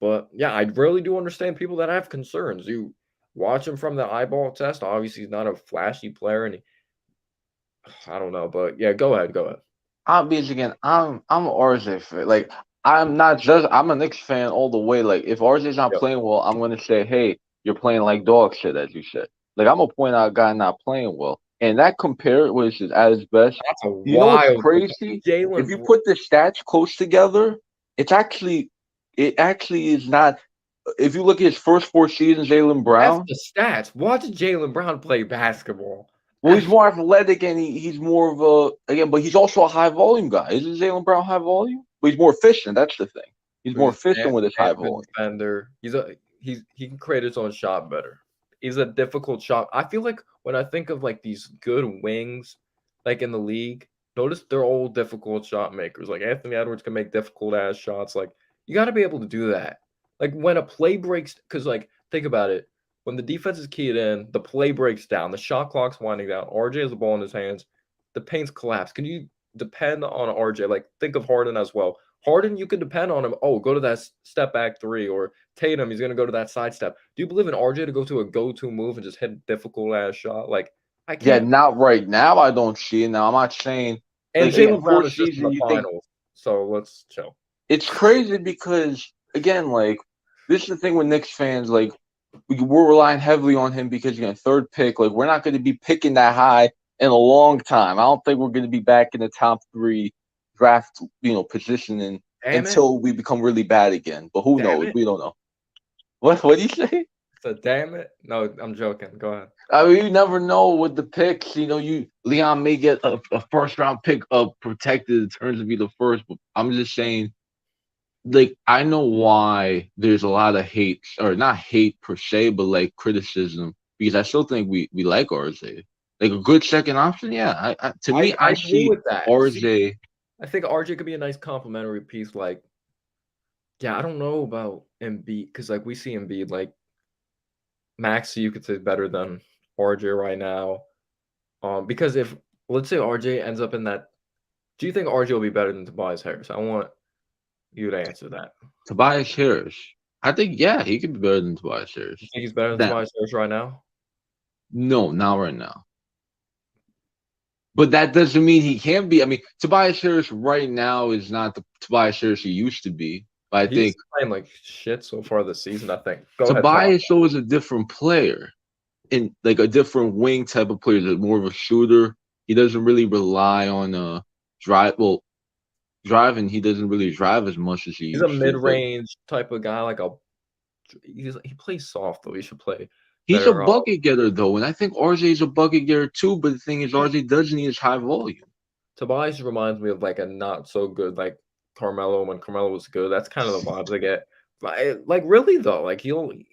But yeah, I really do understand people that have concerns. You watch him from the eyeball test. Obviously, he's not a flashy player, and I don't know. But yeah, go ahead, go ahead. I'll be again. I'm an RJ fan. Like I'm not just I'm a Knicks fan all the way. Like if RJ's not Yep. playing well, I'm gonna say, hey. you're playing like dog shit, as you said. Like I'm gonna point out a guy not playing well, and that compare was at his best. That's a You know what's wild crazy? If Jalen. you put the stats close together, it actually is not. If you look at his first 4 seasons, Jalen F Brown, the stats. Watch Jalen Brown play basketball. well, he's more athletic and he's more of a again, but he's also a high volume guy. Isn't Jalen Brown high volume? But he's more efficient. That's the thing. He's more He's efficient with his high damn good volume. defender. He can create his own shot better. He's a difficult shot. I feel like when I think of like these good wings, like in the league, notice they're all difficult shot makers. Like Anthony Edwards can make difficult ass shots. Like you got to be able to do that. Like when a play breaks, because like think about it, when the defense is keyed in, the play breaks down, the shot clock's winding down. RJ has the ball in his hands, the paint's collapsed. Can you depend on RJ? Like think of Harden as well. Harden, you can depend on him. Oh, go to that step back three, or Tatum, he's going to go to that side step. Do you believe in RJ to go to a go-to move and just hit a difficult ass shot? Like I Yeah, can't. not right now. I don't see it now. I'm not saying And like again, Jalen Brown fourth is just in season. the You think finals, so let's chill. it's crazy because again, like this is the thing with Knicks fans. Like we're relying heavily on him because again, third pick. Like we're not going to be picking that high in a long time. I don't think we're going to be back in the top 3 draft, positioning Damn it! until we become really bad again. But who Damn knows? it! We don't know. What do you say? So damn it! No, I'm joking. Go ahead. I mean, you never know with the picks. Leon may get a first round pick protected. It turns to be the first, but I'm just saying. Like I know why there's a lot of hate, or not hate per se, but like criticism because I still think we like RJ. Like a good second option, yeah. To me, I I agree see with that. See, RJ. I think RJ could be a nice complimentary piece. Like, yeah, I don't know about Embiid because like we see Embiid like Maxi, you could say better than RJ right now. Because if let's say RJ ends up in that, do you think RJ will be better than Tobias Harris? I want you to answer that. Tobias Harris. I think yeah, he could be better than Tobias Harris. You think he's better than That Tobias Harris right now? no, not right now. But that doesn't mean he can be. I mean, Tobias Harris right now is not the Tobias Harris he used to be. But I He's think playing like shit so far this season. I think. Go ahead, talk. Tobias though is a different player. In like a different wing type of player, more of a shooter. He doesn't really rely on drive. Well, driving, he doesn't really drive as much as he He's a used to. But mid-range type of guy. He plays soft though. He should play he's a better. bucket getter though, and I think RJ is a bucket getter too. But the thing is, RJ does need his high volume. Tobias reminds me of like a not so good like Carmelo when Carmelo was good. That's kind of the vibes I get. Like really though, like he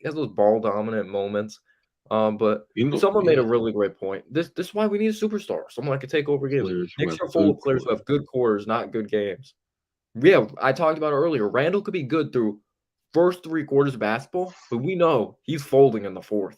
has those ball dominant moments. But someone made a Yeah, really great point. This is why we need a superstar, someone that can take over games. players who Knicks have are full good of players who core. have good quarters, not good games. Yeah, I talked about it earlier. Randall could be good through first 3 quarters of basketball, but we know he's folding in the fourth.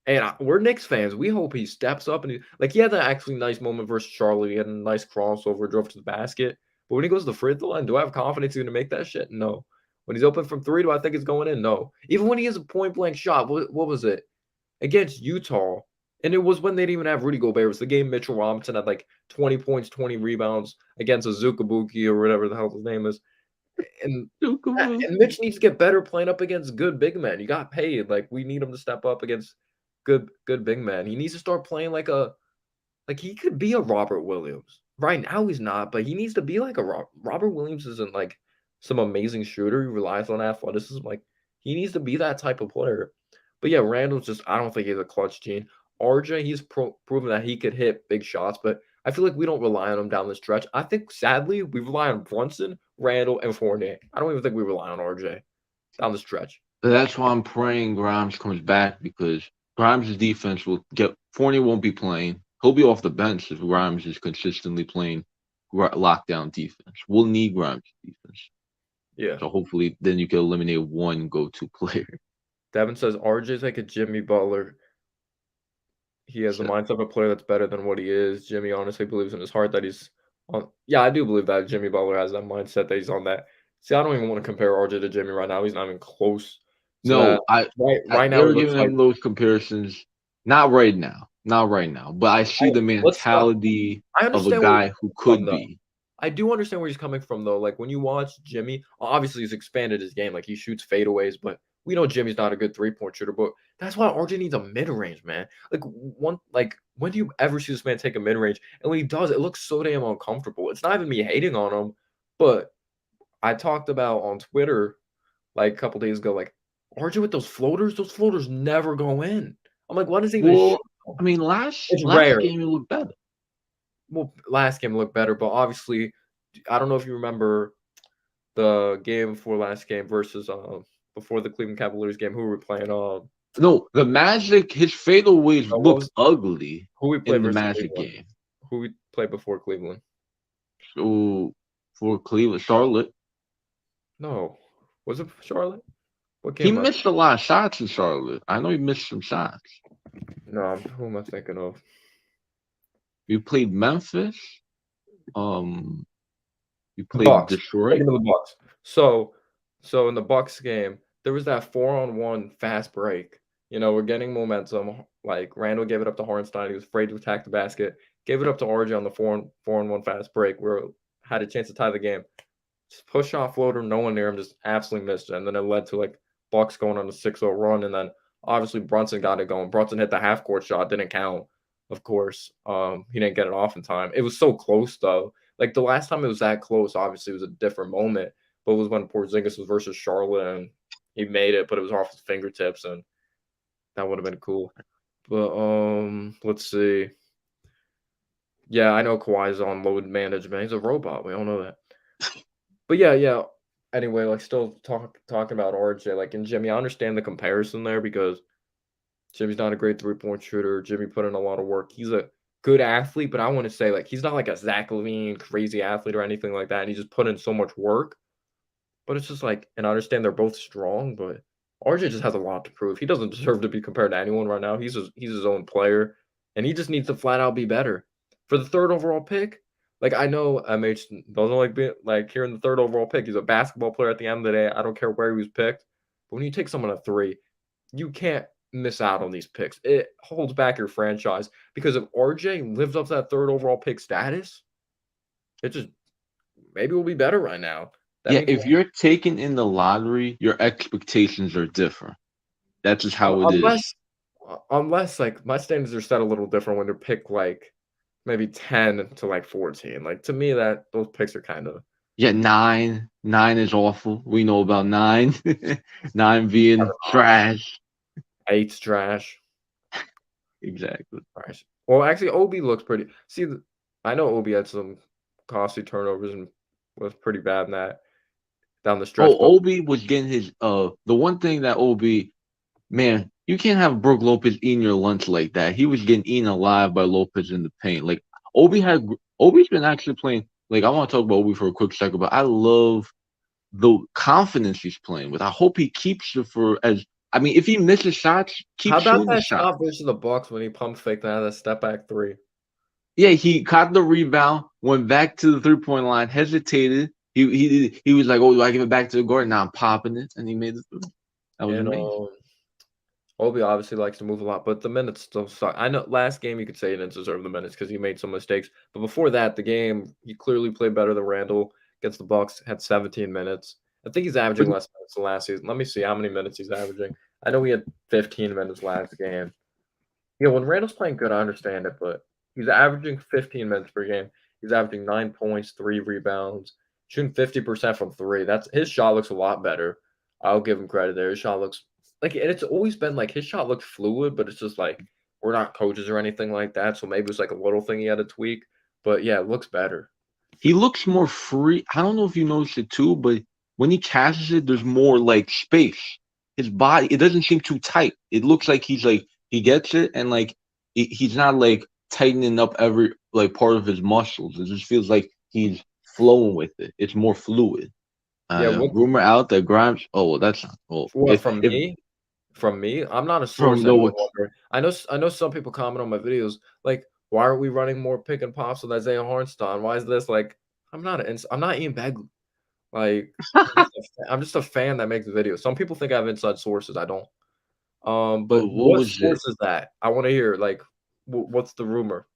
And we're Knicks fans. We hope he steps up and he had that actually nice moment versus Charlotte. He had a nice crossover, drove to the basket. But when he goes to the free throw line, do I have confidence he's going to make that shit? No. When he's open from 3, do I think it's going in? No. Even when he has a point blank shot, what was it? Against Utah. And it was when they didn't even have Rudy Gobert. It was the game Mitchell Robinson had like 20 points, 20 rebounds against Azukabuki or whatever the hell his name is. And Mitch needs to get better playing up against good big men. You got paid. Like we need him to step up against good big men. He needs to start playing like he could be a Robert Williams. Right now he's not, but he needs to be like a Robert Williams isn't like some amazing shooter. He relies on athleticism. Like he needs to be that type of player. But yeah, Randall's just I don't think he's a clutch gene. RJ, he's proven that he could hit big shots, but I feel like we don't rely on him down the stretch. I think sadly we rely on Brunson, Randall, and Fournier. I don't even think we rely on RJ down the stretch. That's why I'm praying Grimes comes back because Grimes' defense will get. Fournier won't be playing. He'll be off the bench if Grimes is consistently playing lockdown defense. We'll need Grimes' defense. Yeah. So hopefully then you can eliminate one go-to player. Devin says RJ's like a Jimmy Butler. He has the mindset of a player that's better than what he is. Jimmy honestly believes in his heart that he's on. Yeah, I do believe that Jimmy Butler has that mindset that he's on that. See, I don't even want to compare RJ to Jimmy right now. He's not even close. No, right now they're it looks giving like him those comparisons. Not right now. Not right now. But I see the mentality of a guy who could be. I do understand where he's coming from, though. Like, when you watch Jimmy, obviously he's expanded his game. Like, he shoots fadeaways, but we know Jimmy's not a good 3-point shooter, but that's why RJ needs a mid range, man. Like when do you ever see this man take a mid range? And when he does, it looks so damn uncomfortable. It's not even me hating on him, but I talked about on Twitter like a couple days ago, like RJ with those floaters never go in. I'm like, what is even Well, show? I mean, last It's last rare. game it looked better. Well, last game looked better, but obviously, I don't know if you remember the game before last game versus before the Cleveland Cavaliers game. Who were we playing? No, the Magic, his fadeaways What looked was ugly who we played in the versus Magic Cleveland? game. Who we played before Cleveland? So for Cleveland, Charlotte, No, was it Charlotte? What he game was missed a lot of shots in Charlotte. I know he missed some shots. it? No, who am I thinking of? We played Memphis. Um, we The played Bucks. Detroit. Thinking of the Bucks. So in the Bucks game, there was that 4-on-1 fast break. We're getting momentum. Like Randall gave it up to Hartenstein. He was afraid to attack the basket. Gave it up to RJ on the 4-on-1 fast break where had a chance to tie the game. Just push shot floater, no one near him, just absolutely missed it. And then it led to like Bucks going on a 6-0 run. And then obviously Brunson got it going. Brunson hit the half court shot, didn't count, of course. He didn't get it off in time. It was so close though. Like the last time it was that close, obviously it was a different moment. But it was when Porzingis was versus Charlotte and he made it, but it was off his fingertips, and that would have been cool. But let's see. Yeah, I know Kawhi's on load management. He's a robot. We all know that. But yeah. Anyway, like still talking about RJ, like and Jimmy, I understand the comparison there because Jimmy's not a great 3-point shooter. Jimmy put in a lot of work. He's a good athlete, but I want to say like he's not like a Zach LaVine crazy athlete or anything like that. And he just put in so much work. But it's just like, and I understand they're both strong, but RJ just has a lot to prove. He doesn't deserve to be compared to anyone right now. He's his own player, and he just needs to flat out be better. For the third overall pick, like I know MH doesn't like being like hearing the third overall pick. He's a basketball player at the end of the day. I don't care where he was picked. But when you take someone at 3, you can't miss out on these picks. It holds back your franchise because if RJ lives up to that third overall pick status, it just maybe we'll be better right now. That Yeah, means if you're taken in the lottery, your expectations are different. That's just how it is. Unless, like, my standards are set a little different when they're picked, like, maybe 10 to, like, 14. Like, to me, that those picks are kinda Yeah, 9 is awful. We know about 9. 9 being trash. 8's trash. Exactly. Trash. Well, actually, Obi looks pretty see, I know Obi had some costly turnovers and was pretty bad in that down the stretch, Oh, but Obi was getting his the one thing that Obi, man, you can't have Brook Lopez eating your lunch like that. He was getting eaten alive by Lopez in the paint. Like Obi's been actually playing. Like I want to talk about Obi for a quick second, but I love the confidence he's playing with. I hope he keeps it for as I mean, if he misses shots, keep how about shooting the that shot. shot versus the Bucks when he pump faked out of that step back 3? Yeah, he caught the rebound, went back to the 3-point line, hesitated. He was like, "Oh, do I give it back to the guard?" Now I'm popping it, and he made it through. That was And, amazing. Obi obviously likes to move a lot, but the minutes still suck. I know last game you could say he didn't deserve the minutes because he made some mistakes. But before that, the game he clearly played better than Randall against the Bucks. Had 17 minutes. I think he's But averaging less minutes than last season. Let me see how many minutes he's averaging. I know he had 15 minutes last game. Yeah, when Randall's playing good, I understand it, but he's averaging 15 minutes per game. He's averaging 9 points, 3 rebounds, shooting 50% from 3. That's his shot looks a lot better. I'll give him credit there. His shot looks like and it's always been like his shot looks fluid, but it's just like we're not coaches or anything like that. So maybe it's like a little thing he had to tweak. But yeah, it looks better. he looks more free. I don't know if you noticed it too, but when he catches it, there's more like space. His body, it doesn't seem too tight. It looks like he's like he gets it and like he's not like tightening up every like part of his muscles. It just feels like he's flowing with it. It's more fluid. Yeah, what Rumor out that Grimes. Oh, well, that's not. Well, what from if me? From me, I'm not a from source. no Anyone one, wondering. I know some people comment on my videos like, why are we running more pick and pops with Isaiah Hartenstein? Why is this like? I'm not Ian Begley. Like I'm just a fan that makes videos. Some people think I have inside sources. I don't. oh, But what what was it? source is that? I want to hear. Like, what's the rumor?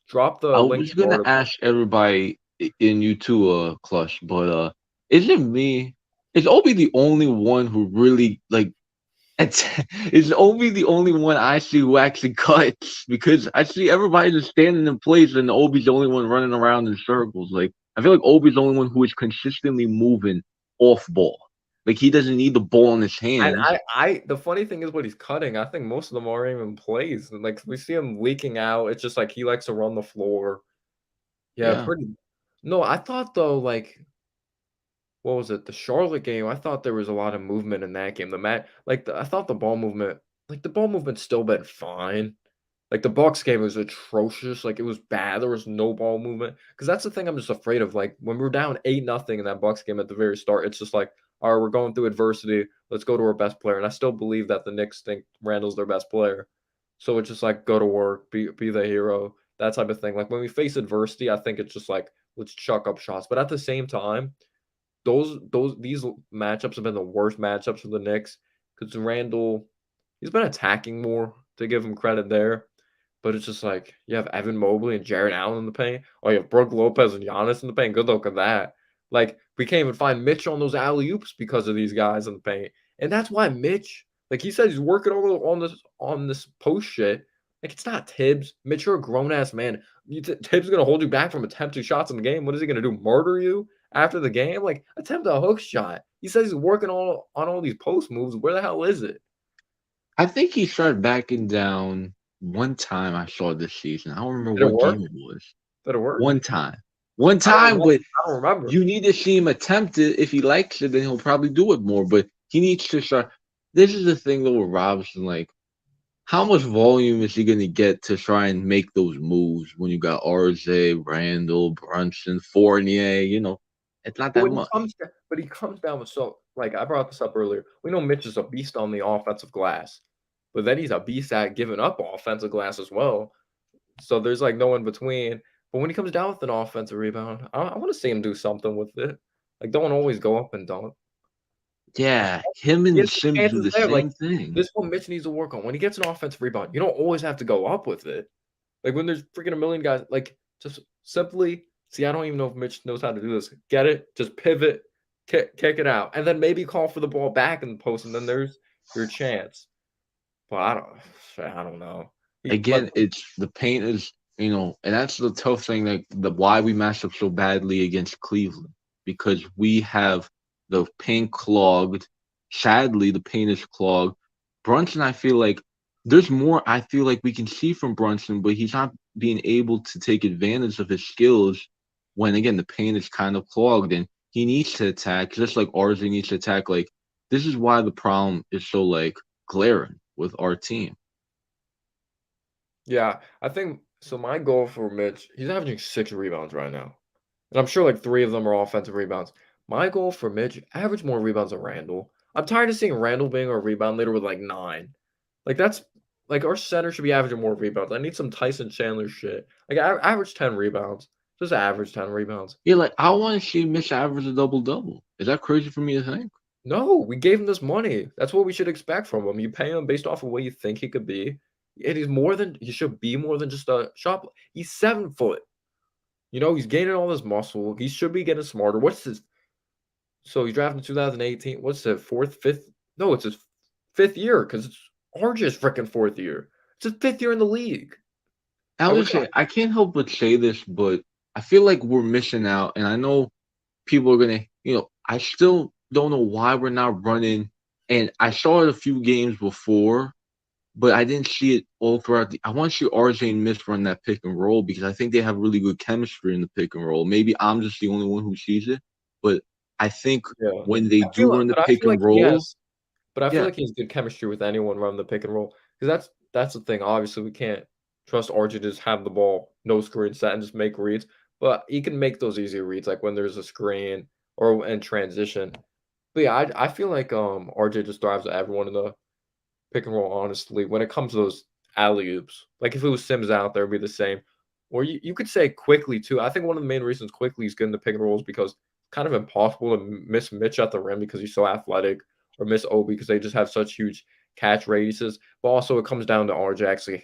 Drop I the link was to the gonna article. ask everybody in you too, Clutch, but is it me? Is Obi the only one who really like? It's is Obi the only one I see who actually cuts? Because I see everybody just standing in place, and Obi's the only one running around in circles. Like I feel like Obi's the only one who is consistently moving off ball. Like he doesn't need the ball in his And hands. the funny thing is what he's cutting. I think most of them aren't even plays. Like we see him leaking out. It's just like he likes to run the floor. Yeah, Yeah. pretty. No, I thought though, like what was it? The Charlotte game, I thought there was a lot of movement in that game. I thought the ball movement's still been fine. Like the Bucks game was atrocious. Like it was bad. There was no ball movement. Because that's the thing I'm just afraid of. Like when we're down 8-0 in that Bucks game at the very start, it's just like, all right, we're going through adversity. Let's go to our best player. And I still believe that the Knicks think Randall's their best player. So it's just like go to work, be the hero, that type of thing. Like when we face adversity, I think it's just like let's chuck up shots. But at the same time, these matchups have been the worst matchups for the Knicks because Randall, he's been attacking more to give him credit there. But it's just like you have Evan Mobley and Jared Allen in the paint. Oh, you have Brook Lopez and Giannis in the paint. Good luck at that. Like we can't even find Mitch on those alley oops because of these guys in the paint, and that's why Mitch, like he said, he's working on this post shit. Like it's not Tibbs. Mitch, you're a grown ass man. Tibbs is gonna hold you back from attempting shots in the game. What is he gonna do? Murder you after the game? Like attempt a hook shot. He says he's working on all these post moves. Where the hell is it? I think he started backing down one time I saw this season. I don't remember Did it what work? game it was. Did it work? One time. One I don't time, remember. but I don't remember. you need to see him attempt it. If he likes it, then he'll probably do it more. But he needs to start. This is the thing though with Robinson. Like, how much volume is he going to get to try and make those moves when you got RJ, Randall, Brunson, Fournier? It's not But that when he much. comes da but he comes down with so like, I brought this up earlier. We know Mitch is a beast on the offensive glass, but then he's a beast at giving up offensive glass as well. So there's, like, no in between. But when he comes down with an offensive rebound, I wanna see him do something with it. Like, don't always go up and dunk. Yeah, him He and has the Sims do chances the there, like, same thing. this is what Mitch needs to work on. When he gets an offensive rebound, you don't always have to go up with it. Like, when there's freaking a million guys, like, just simply see, I don't even know if Mitch knows how to do this. Get it, just pivot, kick it out, and then maybe call for the ball back in the post, and then there's your chance. But I don't know. But Again, it's the paint is, and that's the tough thing, like the why we matched up so badly against Cleveland because we have the paint clogged. Sadly, the paint is clogged. Brunson, I feel like there's more. I feel like we can see from Brunson, but he's not being able to take advantage of his skills when again the paint is kind of clogged and he needs to attack just like RJ needs to attack. Like this is why the problem is so like glaring with our team. yeah, I think so. My goal for Mitch, he's averaging 6 rebounds right now. And I'm sure like 3 of them are offensive rebounds. My goal for Mitch, average more rebounds than Randall. I'm tired of seeing Randall being a rebound leader with like 9. Like that's like our center should be averaging more rebounds. I need some Tyson Chandler shit. Like average 10 rebounds. Just average 10 rebounds. Yeah, like I want to see Mitch average a double double. Is that crazy for me to think? No, we gave him this money. That's what we should expect from him. You pay him based off of what you think he could be. And he should be more than just a shot. He's 7 foot. He's gaining all this muscle. He should be getting smarter. So he drafted in 2018. What's it, fourth, fifth? No, it's his fifth year because it's RJ's freaking fourth year. It's his fifth year in the league. I And we're would say I can't help but say this, but I feel like we're missing out, and I know people are gonna. I still don't know why we're not running. And I saw it a few games before, but I didn't see it all throughout. I want to see RJ and Mitch run that pick and roll because I think they have really good chemistry in the pick and roll. Maybe I'm just the only one who sees it, but I think yeah. when they do run the I pick feel like and roll, I feel yeah, like he has good chemistry with anyone running the pick and roll. Because that's the thing. Obviously, we can't trust RJ to just have the ball, no screen set, and just make reads. But he can make those easy reads, like when there's a screen or in transition. But yeah, I feel like RJ just thrives at everyone in the pick and roll, honestly, when it comes to those alley oops. Like if it was Sims out there, it'd be the same. Or you could say quickly too. I think one of the main reasons quickly is good in the pick and roll is because it's kind of impossible to miss Mitch at the rim because he's so athletic, or miss Obi because they just have such huge catch radiuses. But also it comes down to RJ actually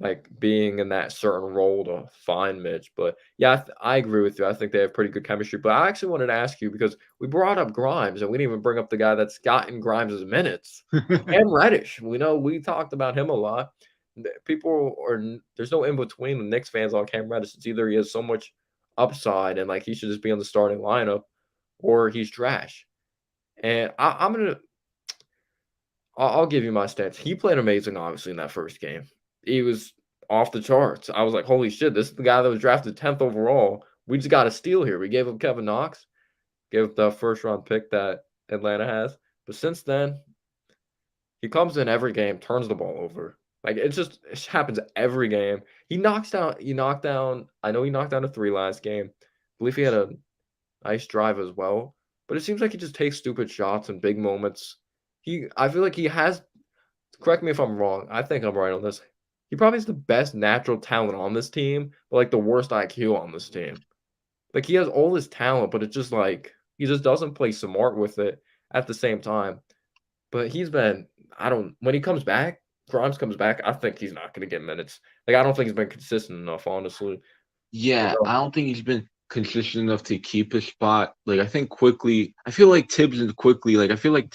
like being in that certain role to find Mitch. But yeah, I agree with you. I think they have pretty good chemistry. But I actually wanted to ask you because we brought up Grimes and we didn't even bring up the guy that's gotten Grimes' minutes. Cam Reddish. We know we talked about him a lot. People are there's no in between the Knicks fans on Cam Reddish. It's either he has so much upside and like he should just be on the starting lineup, or he's trash. And I'm gonna I'll give you my stats. He played amazing, obviously, in that first game. He was off the charts. I was like, holy shit, this is the guy that was drafted 10th overall. We just got a steal here. We gave him Kevin Knox, gave up the first round pick that Atlanta has. But since then, he comes in every game, turns the ball over. Like it happens every game. He knocked down, I know he knocked down a three last game. I believe he had a nice drive as well. But it seems like he just takes stupid shots in big moments. I feel like he has, correct me if I'm wrong. I think I'm right on this. He probably is the best natural talent on this team, but like the worst IQ on this team. Like he has all this talent, but it's just like he just doesn't play smart with it at the same time. But he's been, I don't, when he comes back, Grimes comes back, I think he's not going to get minutes. Like I don't think he's been consistent enough, honestly. Yeah, I don't think he's been consistent enough to keep his spot. Like I think quickly, I feel like Tibbs and quickly, like I feel like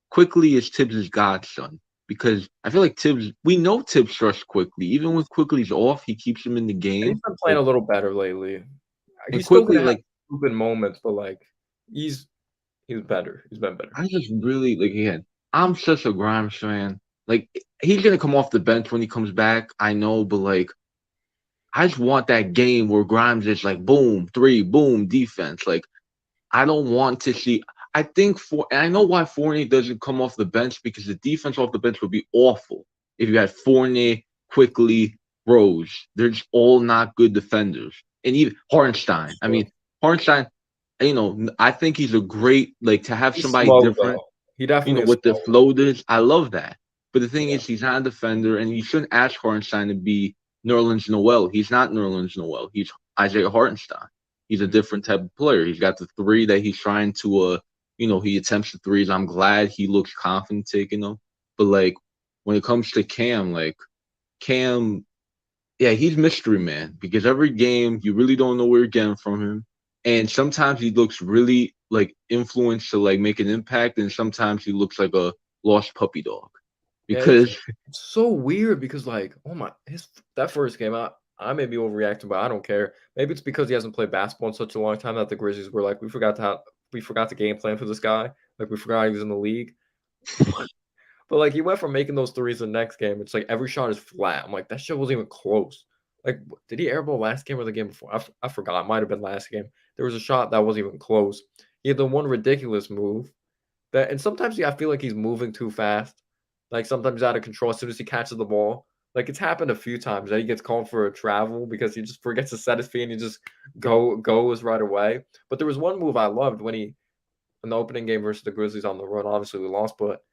quickly is Tibbs' godson because I feel like Tibbs. We know Tibbs trusts quickly. Even when quickly's off, he keeps him in the And he's game. been playing Like a little better lately. and He's still quickly, going to have like stupid moments, but like he's he's better. He's been better. I just really like again. I'm such a Grimes fan. Like he's gonna come off the bench when he comes back. I know, but like I just want that game where Grimes is like boom, three, boom, defense. Like I don't want to see. I think and I know why Fournier doesn't come off the bench because the defense off the bench would be awful if you had Fournier, quickly, Rose. They're just all not good defenders. And even Hartenstein. I Sure. mean, Hartenstein, I think he's a great like to have He's somebody slow different. though. He definitely is With the slow. floaters, I love that. But the thing Yeah. is, he's not a defender, and you shouldn't ask Hartenstein to be Nerlens Noel. He's not Nerlens Noel. He's Isaiah Hartenstein. He's a Mhm. different type of player. He's got the three that he's trying to, he attempts the threes. I'm glad he looks confident taking them. But like when it comes to Cam, like Cam, yeah, he's mystery man because every game you really don't know where you're getting from him, and sometimes he looks really like influenced to like make an impact, and sometimes he looks like a lost puppy dog Yeah, it's because it's so weird because like, oh my, his that first game, I may be overreacting, but I don't care. Maybe it's because he hasn't played basketball in such a long time that the Grizzlies were like, we forgot the game plan for this guy. Like we forgot he was in the league. But like he went from making those threes the next game. It's like every shot is flat. I'm like, that shit wasn't even close. Like, did he airball last game or the game before? I forgot. It might have been last game. There was a shot that wasn't even close. He had the one ridiculous move and sometimes, yeah, I feel like he's moving too fast. Like sometimes he's out of control as soon as he catches the ball. Like it's happened a few times that he gets called for a travel because he just forgets to set his feet and he just goes right away. But there was one move I loved when he in the opening game versus the Grizzlies on the road. Obviously, we lost, but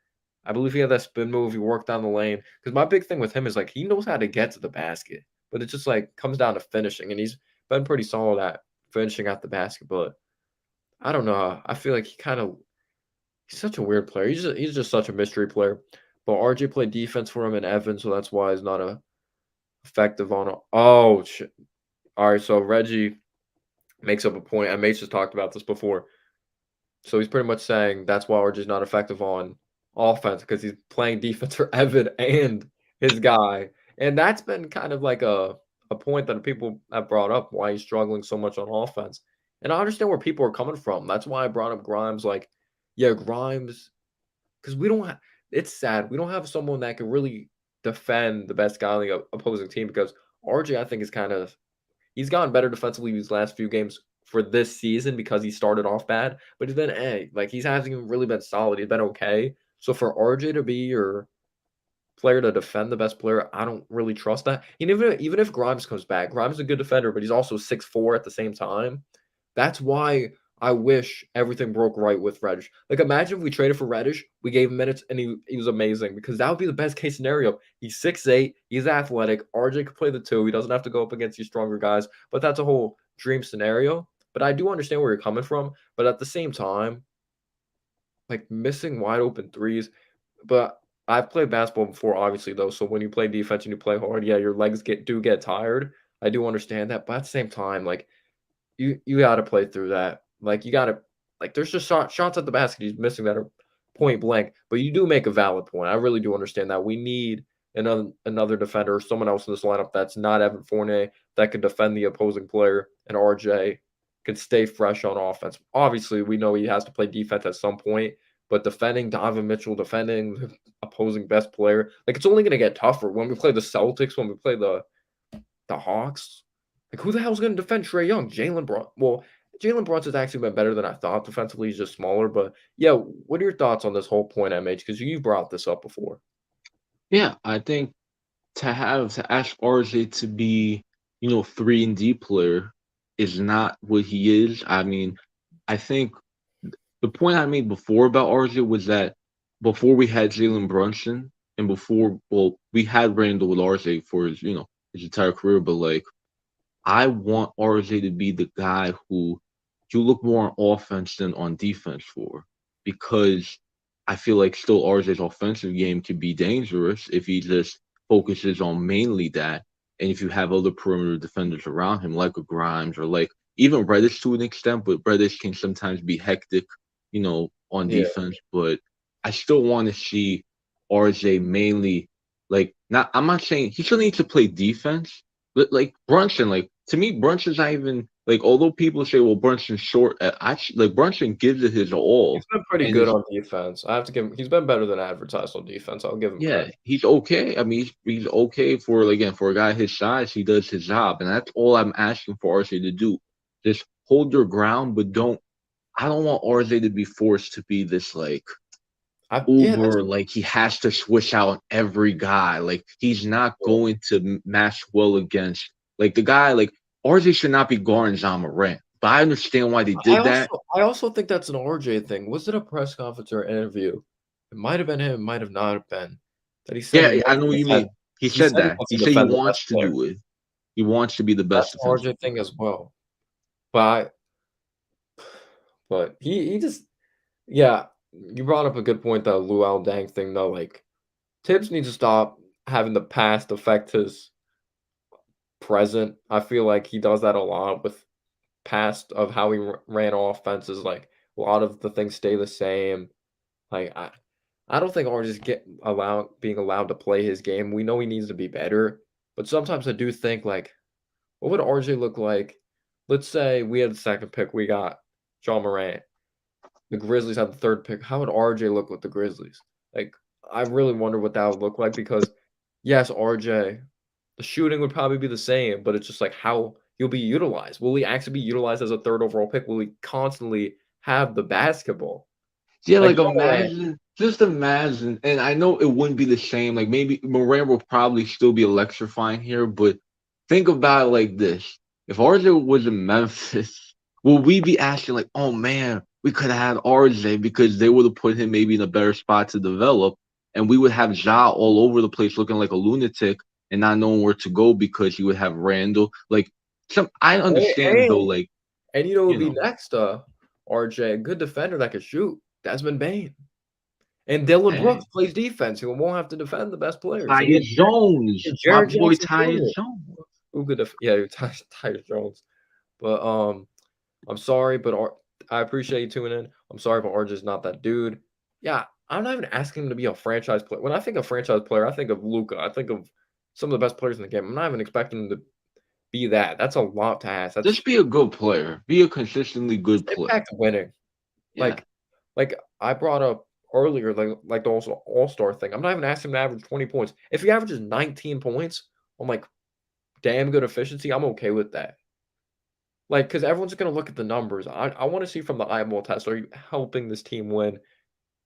I believe he had that spin move. He worked down the lane. Because my big thing with him is like he knows how to get to the basket, but it just like comes down to finishing, and he's been pretty solid at finishing at the basket. But I don't know. I feel like he's such a weird player. He's just such a mystery player. But RJ played defense for him and Evan, so that's why he's not effective on. Oh shit! All right, so Reggie makes up a point, and Mace just talked about this before. So he's pretty much saying that's why RJ's not effective on offense because he's playing defense for Evan and his guy, and that's been kind of like a point that people have brought up why he's struggling so much on offense. And I understand where people are coming from. That's why I brought up Grimes. Like, yeah, Grimes, because we don't have. It's sad we don't have someone that can really defend the best guy on the opposing team because RJ I think is kind of he's gotten better defensively these last few games for this season because he started off bad, but he's been like he hasn't even really been solid. He's been okay. So for RJ to be your player to defend the best player, I don't really trust that. And even if Grimes comes back, Grimes is a good defender, but he's also 6'4" at the same time. That's why I wish everything broke right with Reddish. Like imagine if we traded for Reddish, we gave him minutes and he was amazing because that would be the best case scenario. He's 6'8", he's athletic. RJ could play the two. He doesn't have to go up against these stronger guys, but that's a whole dream scenario. But I do understand where you're coming from. But at the same time, like missing wide open threes, but I've played basketball before, obviously, though, so when you play defense and you play hard, yeah, your legs get tired. I do understand that, but at the same time, like, you gotta play through that. Like, you gotta like, there's just shots at the basket he's missing that are point blank, but you do make a valid point. I really do understand that. We need another defender or someone else in this lineup that's not Evan Fournier that can defend the opposing player, and RJ can stay fresh on offense. Obviously, we know he has to play defense at some point, but defending Donovan Mitchell, defending the opposing best player, like, it's only gonna get tougher when we play the Celtics, when we play the Hawks. Like, who the hell's gonna defend Trey Young? Jalen Brunson's actually been better than I thought defensively. He's just smaller, but yeah, what are your thoughts on this whole point, MH? Because you brought this up before. Yeah, I think to ask RJ to be, 3 and D player is not what he is. I mean, I think the point I made before about RJ was that before we had Jalen Brunson and we had Randall with RJ for his entire career, but like I want RJ to be the guy who you look more on offense than on defense for, because I feel like still RJ's offensive game can be dangerous if he just focuses on mainly that. And if you have other perimeter defenders around him, like a Grimes or like even Reddish to an extent, but Reddish can sometimes be hectic, on Yeah. defense. But I still want to see RJ mainly like not. I'm not saying he still needs to play defense, but like Brunson, like to me, Brunson's not even like. Although people say, "Well, Brunson's short," like Brunson gives it his all, He's been pretty and good is on defense. I have to give him he's been better than advertised on defense. I'll give him yeah, credit. he's okay. I mean, he's okay for like, again for a guy his size. He does his job, and that's all I'm asking for RJ to do. Just hold your ground, but don't. I don't want RJ to be forced to be this like Yeah, that's uber, like he has to switch out on every guy. Like he's not cool. going to match well against like the guy. Like RJ should not be guarding John Morant. But I understand why they I did that. also I also think that's an RJ thing. Was it a press conference or interview? It might have been him, it might have not have been. That Yeah, I know what you mean. He said he that. wants He to said he defend the best wants to player. do it. He wants to be the That's best an defensive RJ player. thing as well. But he just yeah, you brought up a good point, the Luol Deng thing though, like, Tibbs needs to stop having the past affect his present. I feel like he does that a lot with past of how he ran offenses, like, a lot of the things stay the same. Like, I don't think RJ's being allowed to play his game. We know he needs to be better, but sometimes I do think, like, what would RJ look like? Let's say we had the second pick, we got John Morant. The Grizzlies had the third pick. How would RJ look with the Grizzlies? Like, I really wonder what that would look like because, yes, RJ, the shooting would probably be the same, but it's just like how he'll be utilized. Will he actually be utilized as a third overall pick? Will he constantly have the basketball? Yeah, Like, like John Morant, just imagine, and I know it wouldn't be the same. Like maybe Moran will probably still be electrifying here, but think about it like this: if RJ was in Memphis, will we be asking like, "Oh man, we could have had RJ because they would have put him maybe in a better spot to develop," and we would have Ja all over the place looking like a lunatic and not knowing where to go because he would have Randall. Like I understand though, and like and you know who you would be know, next RJ, a good defender that could shoot, Desmond Bane. And Dylan hey, Brooks plays defense, he won't have to defend the best players, and you Tyus Jones, have my Jared boy Jackson Tyus Jr. Jones. Who could yeah, Tyus Jones. But, I'm sorry, but I appreciate you tuning in. I'm sorry, but RJ's not that dude. Yeah, I'm not even asking him to be a franchise player. When I think of franchise player, I think of Luca. I think of some of the best players in the game. I'm not even expecting him to be that. That's a lot to ask. That's Just be a good player. Be a consistently good player. impact winning. Yeah. Like, like I brought up earlier, like the also All-Star thing. I'm not even asking him to average 20 points. If he averages 19 points on like damn good efficiency, I'm okay with that. Like, because everyone's gonna look at the numbers. I want to see from the eyeball test. Are you helping this team win?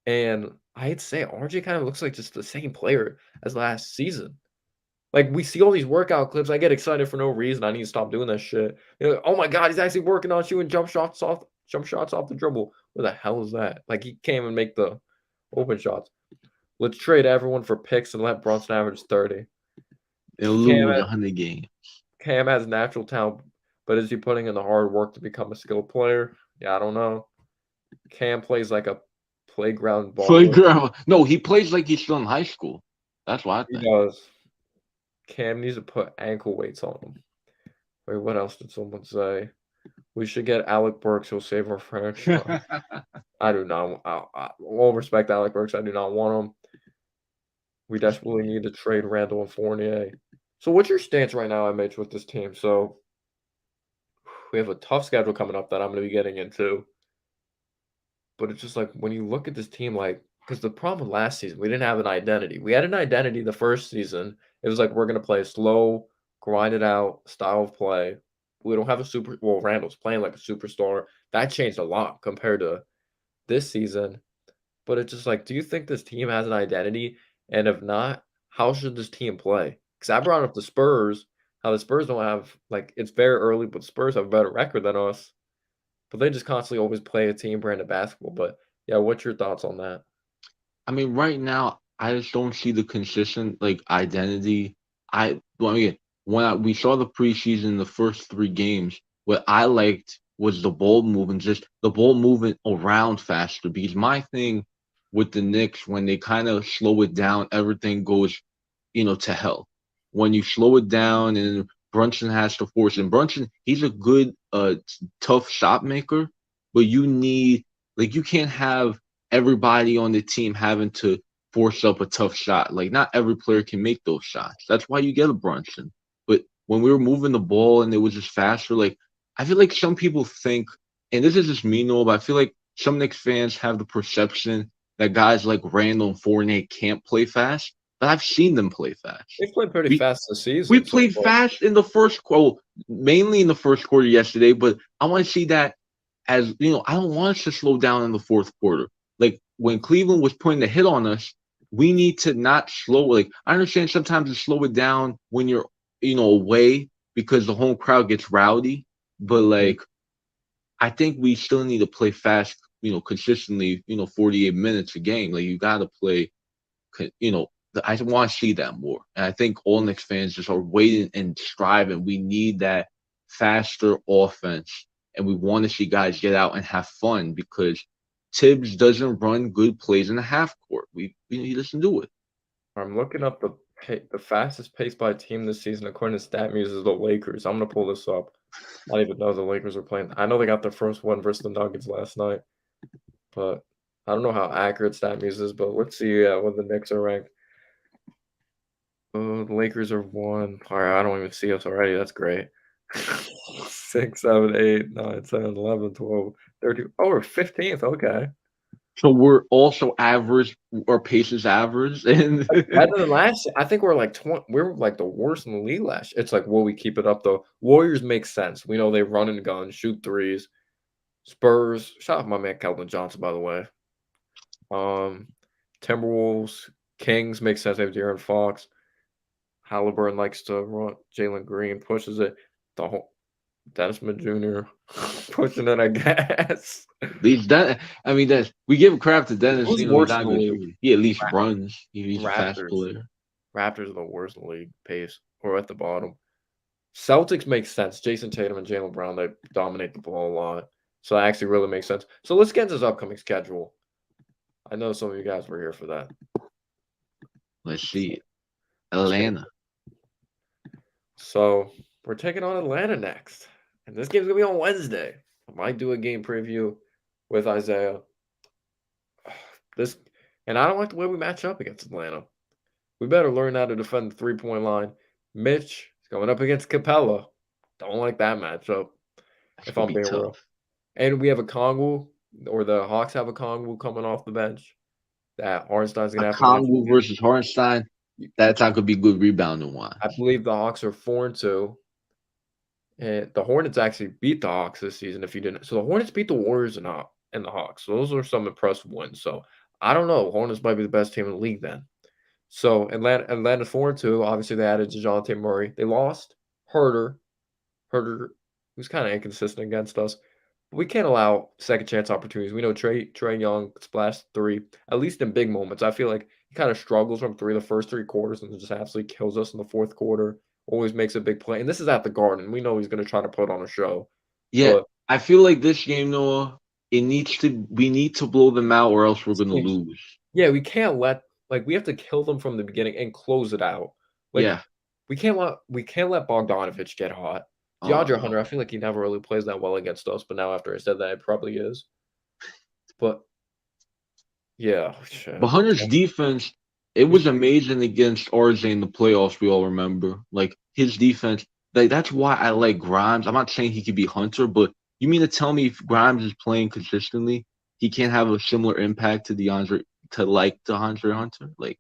And I'd say RJ kind of looks like just the same player as last season. Like we see all these workout clips. I get excited for no reason. I need to stop doing that shit. Oh my god, he's actually working on shooting jump shots off the dribble. Where the hell is that? Like he can't even make the open shots. Let's trade everyone for picks and let Brunson average 30. And Cam lose 100 games. Cam has natural talent, but is he putting in the hard work to become a skilled player? Yeah, I don't know. Cam plays like a playground baller. Playground. No, he plays like he's still in high school. That's what I He think. does. Cam needs to put ankle weights on him. Wait, what else did someone say? We should get Alec Burks. He'll save our franchise. I do not. All respect, Alec Burks. I do not want him. We desperately need to trade Randall and Fournier. So, what's your stance right now, MH, with this team? So, we have a tough schedule coming up that I'm going to be getting into. But it's just like when you look at this team, like, because the problem with last season, we didn't have an identity. We had an identity the first season. It was like we're going to play a slow, grind it out style of play. We don't have a super. Well, Randall's playing like a superstar. That changed a lot compared to this season. But it's just like, do you think this team has an identity? And if not, how should this team play? Because I brought up the Spurs, how the Spurs don't have, like, it's very early, but Spurs have a better record than us. But they just constantly always play a team brand of basketball. But yeah, what's your thoughts on that? I mean, right now, I just don't see the consistent like identity. Well, again, we saw the preseason, the first 3 games, what I liked was the ball movement, just the ball movement around faster. Because my thing with the Knicks, when they kind of slow it down, everything goes, to hell. When you slow it down and Brunson has to force, and Brunson, he's a good, tough shot maker, but you can't have everybody on the team having to force up a tough shot. Like not every player can make those shots. That's why you get a Brunson. But when we were moving the ball and it was just faster, like I feel like some people think, and this is just me, Noah, but I feel like some Knicks fans have the perception that guys like Randall and Fournier can't play fast. But I've seen them play fast. They played pretty We fast this we season. So played far. fast in the first quarter, mainly in the first quarter yesterday, but I want to see that as I don't want us to slow down in the fourth quarter. Like when Cleveland was putting the hit on us, we need to not slow. Like I understand sometimes to slow it down when you're away because the home crowd gets rowdy, but like I think we still need to play fast, consistently, 48 minutes a game. Like you got to play, I want to see that more. And I think all Knicks fans just are waiting and striving. We need that faster offense, and we want to see guys get out and have fun because Tibbs doesn't run good plays in the half court. He doesn't do it. I'm looking up the fastest pace by team this season according to StatMuse is the Lakers. I'm gonna pull this up. I don't even know the Lakers are playing. I know they got their first one versus the Nuggets last night, but I don't know how accurate StatMuse is. But let's see what the Knicks are ranked. Oh, the Lakers are 1. All right, I don't even see us already. That's great. 6, 7, 8, 9, 10, 11, 12, 13. Oh, we're 15th. Okay. So we're also average, or pace is average, and Better than last year. I think we're like 20. We're like the worst in the league last year. It's like, will we keep it up though? Warriors make sense. We know they run and gun, shoot threes. Spurs. Shout out my man Keldon Johnson, by the way. Timberwolves, Kings make sense. They have De'Aaron Fox. Halliburton likes to run. Jalen Green pushes it. The whole Dennis Smith Jr. pushing it, I guess. I mean, we give crap to Dennis. Who's He's worse not in the good league? shooter. He at least runs. He's a fast Raptors. player. Raptors are the worst in the league pace. We're at the bottom. Celtics make sense. Jason Tatum and Jaylen Brown, they dominate the ball a lot. So that actually really makes sense. So let's get into this upcoming schedule. I know some of you guys were here for that. Let's see it. Atlanta. So we're taking on Atlanta next. And this game's going to be on Wednesday. I might do a game preview with Isaiah. And I don't like the way we match up against Atlanta. We better learn how to defend the three-point line. Mitch is going up against Capella. Don't like that matchup, if I'm being real. And we have a Kongwu, or the Hawks have a Kongwu coming off the bench. That Hartenstein's going to have to match Kongwu versus Hartenstein. That's not going to be good rebounding wise. I believe the Hawks are 4-2. And the Hornets actually beat the Hawks this season, if you didn't. So the Hornets beat the Warriors and the Hawks. So those are some impressive wins. So I don't know. Hornets might be the best team in the league then. So Atlanta's 4-2. Obviously, they added DeJounte Murray. They lost Herter, who's kind of inconsistent against us. But we can't allow second chance opportunities. We know Trae Young splashed 3, at least in big moments. I feel like he kind of struggles from 3 the first 3 quarters and just absolutely kills us in the fourth quarter. Always makes a big play. And this is at the Garden. We know he's going to try to put on a show. Yeah, but I feel like this game, Noah, we need to blow them out or else we're gonna Same. lose. Yeah, we can't let we have to kill them from the beginning and close it out. Like Yeah. we can't let Bogdanovich get hot. Oh DeAndre no. Hunter, I feel like he never really plays that well against us, but now after I said that, it probably is. But yeah, shit. But Hunter's defense, it was amazing against RJ in the playoffs, we all remember. Like his defense, like that's why I like Grimes. I'm not saying he could be Hunter, but you mean to tell me if Grimes is playing consistently, he can't have a similar impact to DeAndre Hunter? Like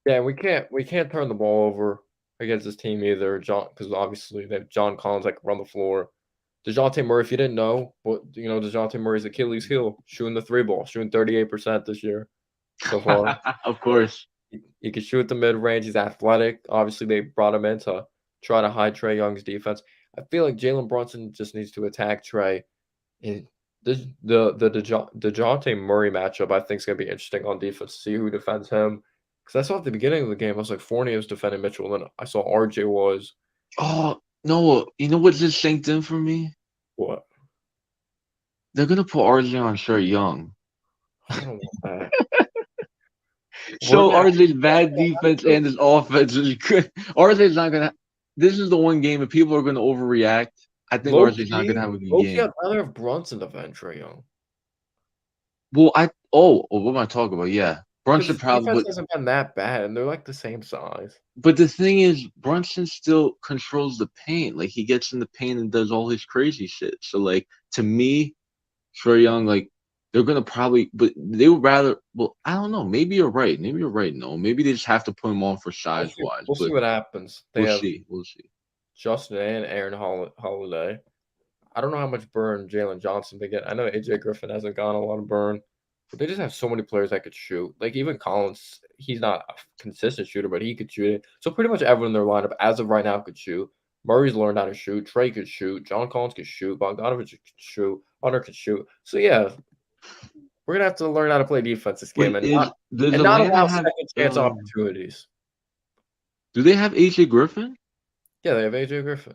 Yeah, we can't turn the ball over against this team either, because obviously they have John Collins that can run the floor. DeJounte Murray, if you didn't know, but you know DeJounte Murray's Achilles heel, shooting the three ball, shooting 38% this year so far. of course. He can shoot the mid range. He's athletic. Obviously, they brought him in to try to hide Trae Young's defense. I feel like Jalen Brunson just needs to attack Trae. And DeJounte Murray matchup, I think, is going to be interesting on defense. See who defends him. Because I saw at the beginning of the game, I was like, Fournier was defending Mitchell, and then I saw RJ was. Oh no, you know what just synced in for me? What? They're gonna put RJ on Trae Young. I don't want that. So We're RJ's bad defense and his offense is good. RJ's not gonna. This is the one game if people are gonna overreact. I think RJ's not gonna have a good game. I'd rather have Brunson defend Trae Young. Well, what am I talking about? Yeah, Brunson Because probably, defense hasn't been that bad, and they're like the same size. but the thing is, Brunson still controls the paint. Like he gets in the paint and does all his crazy shit. So like to me, Trae Young, like they're gonna probably, but they would rather. Well, I don't know. Maybe you're right. Maybe you're right. No, maybe they just have to put him on for size wise. We'll see what happens. They We'll have see. We'll see. Justin and Aaron Holiday. I don't know how much burn Jalen Johnson they get. I know AJ Griffin hasn't gotten a lot of burn, but they just have so many players that could shoot. Like even Collins, he's not a consistent shooter, but he could shoot it. So pretty much everyone in their lineup as of right now could shoot. Murray's learned how to shoot. Trae could shoot. John Collins could shoot. Bogdanovich could shoot. Hunter could shoot. So yeah, we're gonna have to learn how to play defense this game Wait, and not Atlanta allow have? second chance opportunities. Do they have AJ Griffin? Yeah, they have AJ Griffin.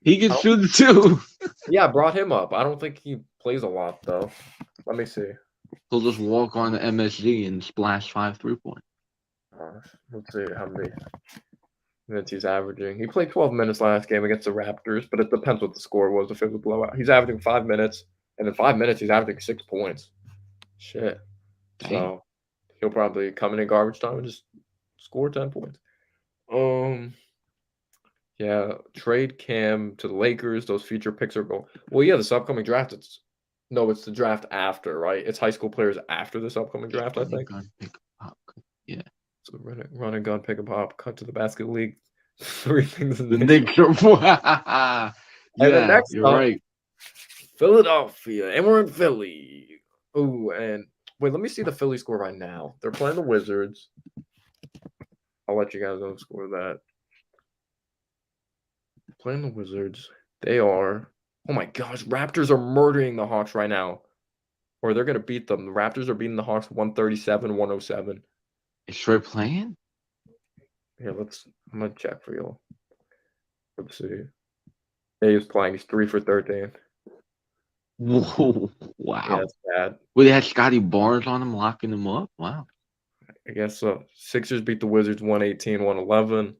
He can shoot it too. Yeah, I brought him up. I don't think he plays a lot though. Let me see. He'll just walk on the MSG and splash 5 3-point. Let's see how many minutes he's averaging. He played 12 minutes last game against the Raptors, but it depends what the score was if it was a blowout. He's averaging 5 minutes, and in 5 minutes he's averaging 6 points. Shit. Dang. So he'll probably come in garbage time and just score 10 points. Yeah, trade Cam to the Lakers. Those future picks are going. Well, yeah, this upcoming draft. It's the draft after, right? It's high school players after this upcoming draft, I think. Yeah. So run and gun, pick and pop, cut to the basket league. 3 things in The the Knicks are. Yeah, next you're up, right. Philadelphia, and we're in Philly. Ooh, and wait, let me see the Philly score right now. They're playing the Wizards. I'll let you guys know the score of that. Playing the Wizards. They are. Oh my gosh, Raptors are murdering the Hawks right now. Or they're going to beat them. The Raptors are beating the Hawks 137-107. Is Trey playing? Here, I'm going to check for y'all. Let's see. Yeah, he's playing. He's 3 for 13. Whoa, wow. Yeah, that's bad. Well, they had Scotty Barnes on him, locking him up. Wow. I guess so. Sixers beat the Wizards 118-111.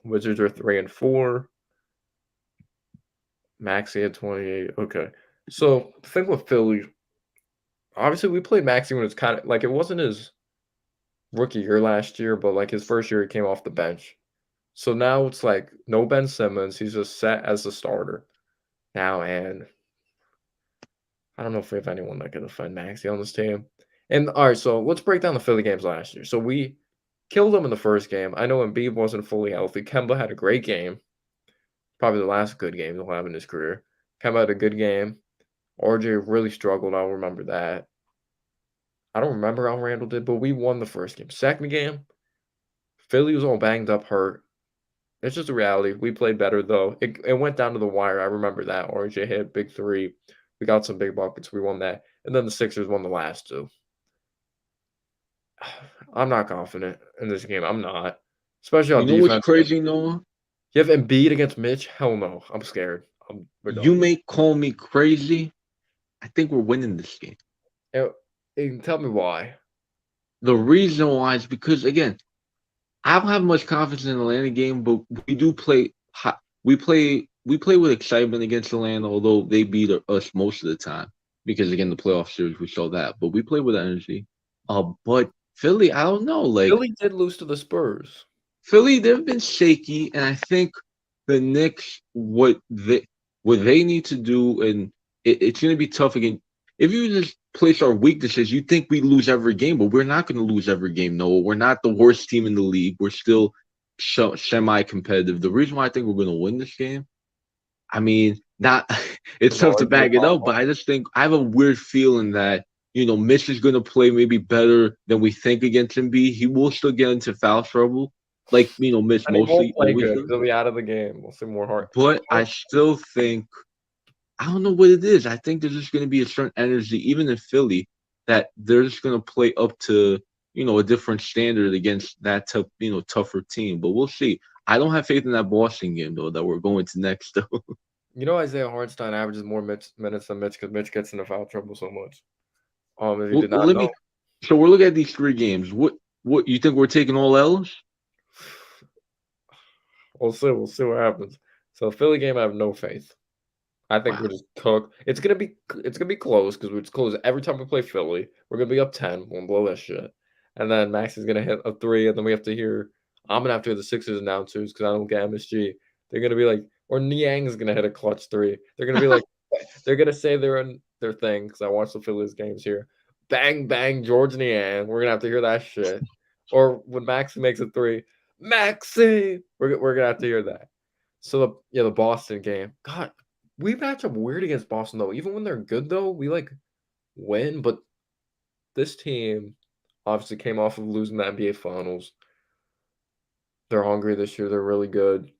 Wizards are 3-4. Maxey had 28. Okay. So the thing with Philly, obviously we played Maxey when it's kind of like it wasn't his rookie year last year, but like his first year he came off the bench. So now it's like no Ben Simmons. He's just set as the starter now, and I don't know if we have anyone that can defend Maxey on this team. And all right, so let's break down the Philly games last year. So we killed them in the first game. I know Embiid wasn't fully healthy. Kemba had a great game. Probably the last good game he'll have in his career. Kemba had a good game. RJ really struggled. I'll remember that. I don't remember how Randall did, but we won the first game. Second game, Philly was all banged up, hurt. It's just a reality. We played better, though. It went down to the wire. I remember that. RJ hit big 3. We got some big buckets. We won that. And then the Sixers won the last 2. I'm not confident in this game. I'm not. Especially on defense. You know what's crazy, Noah? You have Embiid against Mitch? Hell no. I'm scared. we're You done. may call me crazy. I think we're winning this game. And tell me why. The reason why is because again, I don't have much confidence in the Atlanta game, but we do play. We play with excitement against Atlanta, although they beat us most of the time. Because again, the playoff series we saw that, but we play with energy. But Philly, I don't know. Like Philly did lose to the Spurs. Philly, they've been shaky, and I think the Knicks, what they need to do, and it's going to be tough again. If you just place our weaknesses, you think we lose every game, but we're not going to lose every game. No, we're not the worst team in the league. We're still semi-competitive. The reason why I think we're going to win this game, I mean, not it's Because I tough to like your back it up, but I just think I have a weird feeling that Mitch is going to play maybe better than we think against Embiid. He will still get into foul trouble, like Mitch and he won't mostly play always good. does. He'll be out of the game. We'll see more heart. But I still think I don't know what it is. I think there's just going to be a certain energy, even in Philly, that they're just going to play up to a different standard against that tougher team. But we'll see. I don't have faith in that Boston game though that we're going to next though. Isaiah Hartenstein averages more minutes than Mitch because Mitch gets into foul trouble so much. If you Well, did not let know, me. So we're looking at these three games. What you think we're taking all L's? we'll see. We'll see what happens. So Philly game, I have no faith. I think Wow. we're just cooked. It's gonna be close because it's close every time we play Philly. We're gonna be up 10. We'll blow that shit, and then Max is gonna hit a three, and then we have to hear. I'm gonna have to hear the Sixers announcers because I don't get MSG. They're gonna be like, or Niang's gonna hit a clutch three. They're gonna be like, they're gonna say they're in their thing because I watch the Phillies games here. Bang bang, George Niang. We're gonna have to hear that shit. Or when Maxi makes a three, Maxi. We're gonna have to hear that. So the Boston game. God, we match up weird against Boston though. Even when they're good though, we like win. But this team obviously came off of losing the NBA Finals. They're hungry this year. They're really good.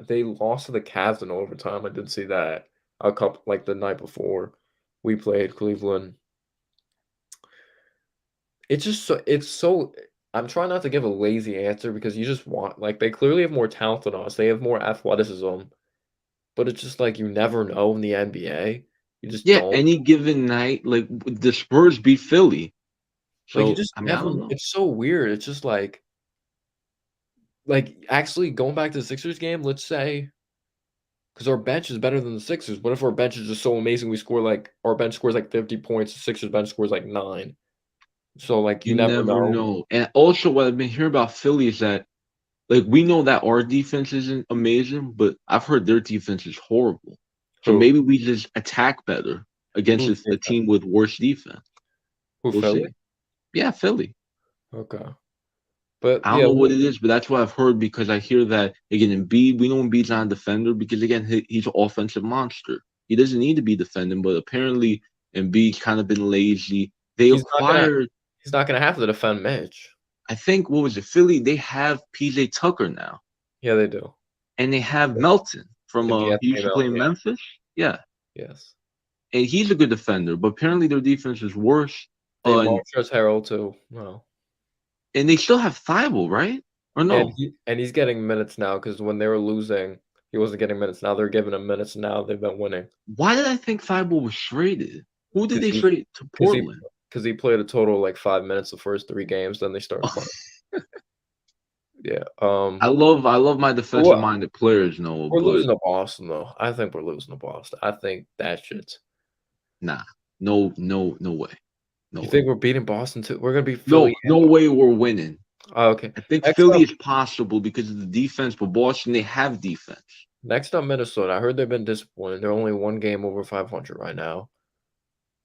They lost to the Cavs in overtime. I did see that a couple like the night before we played Cleveland. It's so. I'm trying not to give a lazy answer because you just want they clearly have more talent than us. They have more athleticism, but it's just like you never know in the NBA. You just Yeah, don't. any given night, like the Spurs beat Philly. Like, you So just I mean, I never don't know. it's so weird. It's just actually going back to the Sixers game, let's say, because our bench is better than the Sixers. What if our bench is just so amazing we score our bench scores 50 points, the Sixers bench scores 9. So you You never never know. know. And also, what I've been hearing about Philly is that, like, we know that our defense isn't amazing, but I've heard their defense is horrible. So Who? maybe we just attack better against Who's a defense? team with worse defense. Who, We'll Philly? see. Yeah, Philly. Okay. But I don't yeah, know what it is, but that's what I've heard because I hear that again. Embiid, we know Embiid's not a defender because again, he's an offensive monster. He doesn't need to be defending, but apparently Embiid's kind of been lazy. They he's not gonna acquired, he's not gonna have to defend Mitch. I think, what was it? Philly. They have PJ Tucker now, Yeah, they do. and they have Melton from he Anthony used to play Melton, in yeah. Memphis. Yeah, Yes. and he's a good defender, but apparently their defense is worse. They And Montrezl Harrell too. No. and they still have Thibault, right? Or And no? he's getting minutes now because when they were losing, he wasn't getting minutes. Now they're giving him minutes. Now they've been winning Why did I think Thibault was traded? Who did because they he trade to because he Portland? because he played a total of 5 minutes the first 3 games. Then they started playing. Yeah. I love my defensive Well, minded players, Noah, we're but losing to Boston though. I think we're losing to Boston. I think that shit's. nah. No way. No You way. think we're beating Boston too? We're gonna beat No, Philly. no way we're winning. Oh, okay. I think Next Philly up, is possible because of the defense, but Boston, they have defense. Minnesota. I heard they've been disappointed. They're only one game over 500 right now.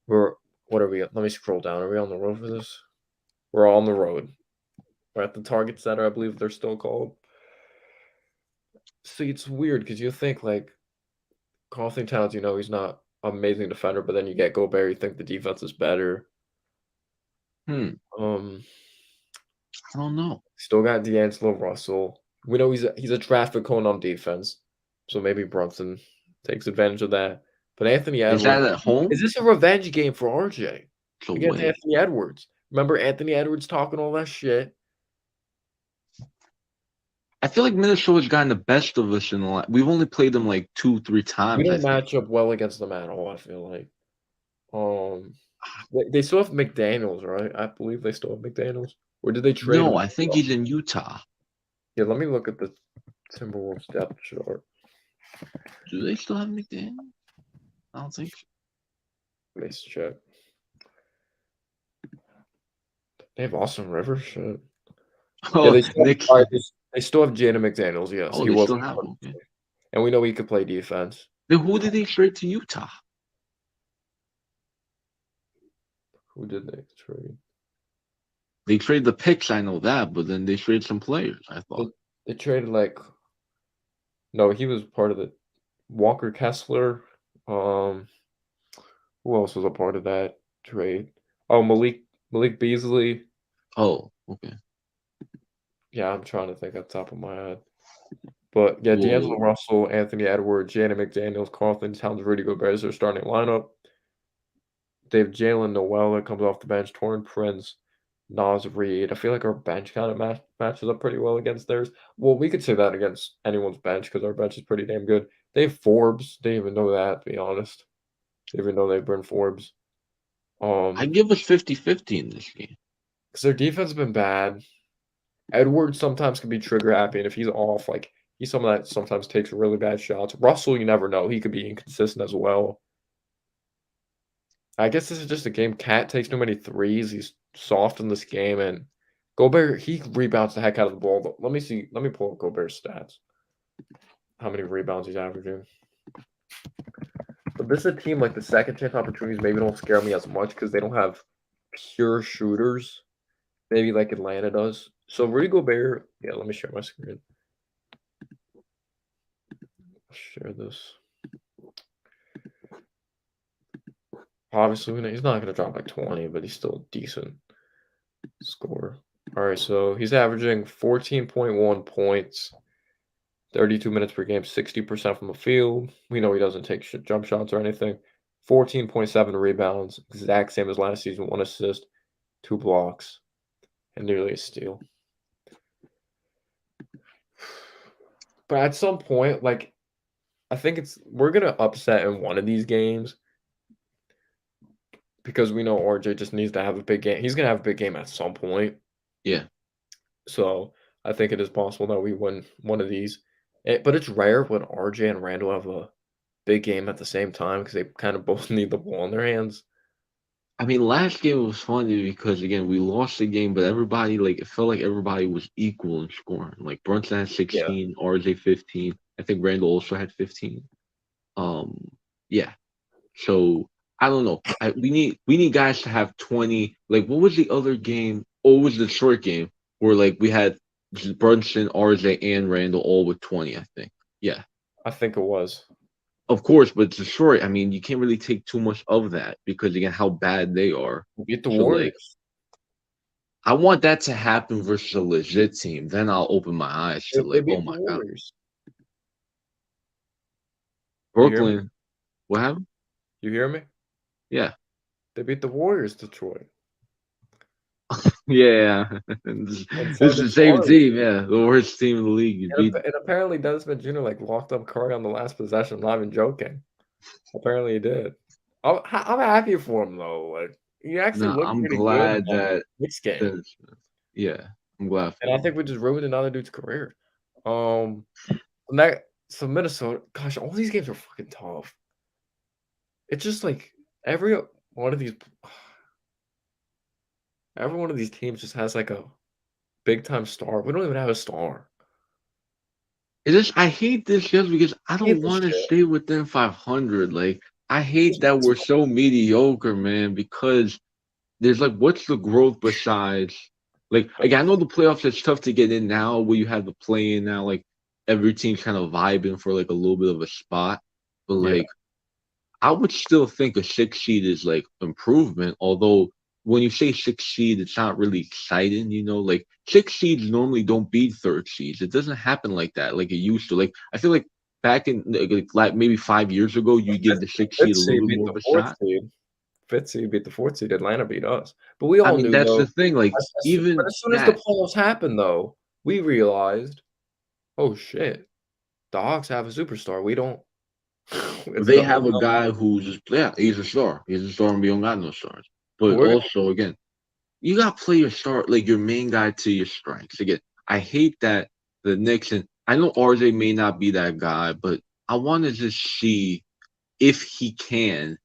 What are we? Let me scroll down. Are we on the road for this? We're on the road. We're at the Target Center, I believe they're still called. See, it's weird because you think Karl Towns, he's not amazing defender, but then you get Gobert, you think the defense is better. I don't know. Still got D'Angelo Russell. We know he's a traffic cone on defense, so maybe Brunson takes advantage of that. But Anthony Is Edwards, that at home? is this a revenge game for RJ It's a against win. Anthony Edwards? Remember Anthony Edwards talking all that shit? I feel like Minnesota's gotten the best of us in the last. We've only played them like 2-3 We times, I don't think. match up well against them at all, I feel like. They still have McDaniels, right? I believe they still have McDaniels. Or did they trade him? No, I think he's in Utah. Yeah, let me look at the Timberwolves depth chart. Do they still have McDaniel? I don't think so. Let's check. They have Austin Rivers. Shit. Oh, Yeah, they still Knicks. have, they still have Jaden McDaniels. Yes, Oh, he they was. still have him. Okay. And we know he could play defense. Then who did they trade to Utah? Who did they trade? They traded the picks, I know that, but then they traded some players, I thought. They traded like. No, he was part of the Walker Kessler. Who else was a part of that trade? Oh, Malik Beasley. Oh, okay. Yeah, I'm trying to think off the top of my head. But yeah, Whoa. D'Angelo Russell, Anthony Edwards, Jaden McDaniels, Carlton Towns, Rudy Gobert is their starting lineup. They have Jalen Noel that comes off the bench, Torrin Prince, Nas Reed. I feel like our bench kind of matches up pretty well against theirs. Well, we could say that against anyone's bench because our bench is pretty damn good. They have Forbes. They even know that, to be honest. They even know they bring Forbes. I give us 50-50 in this game. Because their defense has been bad. Edwards sometimes can be trigger happy, and if he's off, like he's someone that sometimes takes really bad shots. Russell, you never know. He could be inconsistent as well. I guess this is just a game. Cat takes too many threes. He's soft in this game, and Gobert, he rebounds the heck out of the ball. Let me see. Let me pull up Gobert's stats. How many rebounds he's averaging. But this is a team like the second chance opportunities maybe don't scare me as much because they don't have pure shooters. Maybe like Atlanta does. So Rudy Gobert, yeah, let me share my screen. Share this. Obviously, he's not going to drop like 20, but he's still a decent scorer. All right, so he's averaging 14.1 points, 32 minutes per game, 60% from the field. We know he doesn't take jump shots or anything. 14.7 rebounds, exact same as last season, 1 assist, 2 blocks, and nearly a steal. But at some point, like, I think we're going to upset in one of these games because we know RJ just needs to have a big game. He's going to have a big game at some point. Yeah. So I think it is possible that we win one of these. But it's rare when RJ and Randall have a big game at the same time because they kind of both need the ball in their hands. I mean, last game was funny because again we lost the game, but everybody it felt like everybody was equal in scoring. Like Brunson had 16, RJ 15. I think Randall also had 15. Yeah. So I don't know. We need guys to have 20. Like what was the other game? Oh, it was the short game where we had Brunson, RJ, and Randall all with 20. I think. Yeah. I think it was. Of course, but it's a short. I mean, you can't really take too much of that because again, how bad they are. We beat the Warriors. I want that to happen versus a legit team. Then I'll open my eyes to oh my god, Brooklyn. What happened? You hear me? Yeah. They beat the Warriors, Detroit. Yeah. This is the same team. Yeah, the worst team in the league. And apparently, Dennis Smith Jr. locked up Curry on the last possession. I'm not even joking. Apparently, he did. I'm happy for him though. Like he actually looked I'm pretty glad good that Knicks game. Yeah, I'm glad. And I think we just ruined another dude's career. So Minnesota, gosh, all these games are fucking tough. It's just like every one of these teams just has like a big time star. We don't even have a star. I hate this just because I don't want to stay within 500. Like I hate that we're so mediocre, man, because there's what's the growth besides again, I know the playoffs it's tough to get in now where you have the play in now, every team's kind of vibing for a little bit of a spot. But I would still think a 6 seed is improvement, although when you say 6 seed, it's not really exciting, 6 seeds normally don't beat 3rd seeds. It doesn't happen like that, like it used to. I feel like back in maybe 5 years ago, you give the 6 seed a little bit more of a shot. 5th seed beat the 4th seed. Atlanta beat us, but we all knew. That's the thing. But as soon as the playoffs happened, though, we realized Oh shit. The Hawks have a superstar. We don't. It's They the have a guy who's just yeah, he's a star. He's a star, and we don't got no stars. But we're also, again, you got to play your star, like your main guy, to your strengths. Again, I hate that the Knicks, and I know RJ may not be that guy, but I want to just see if he can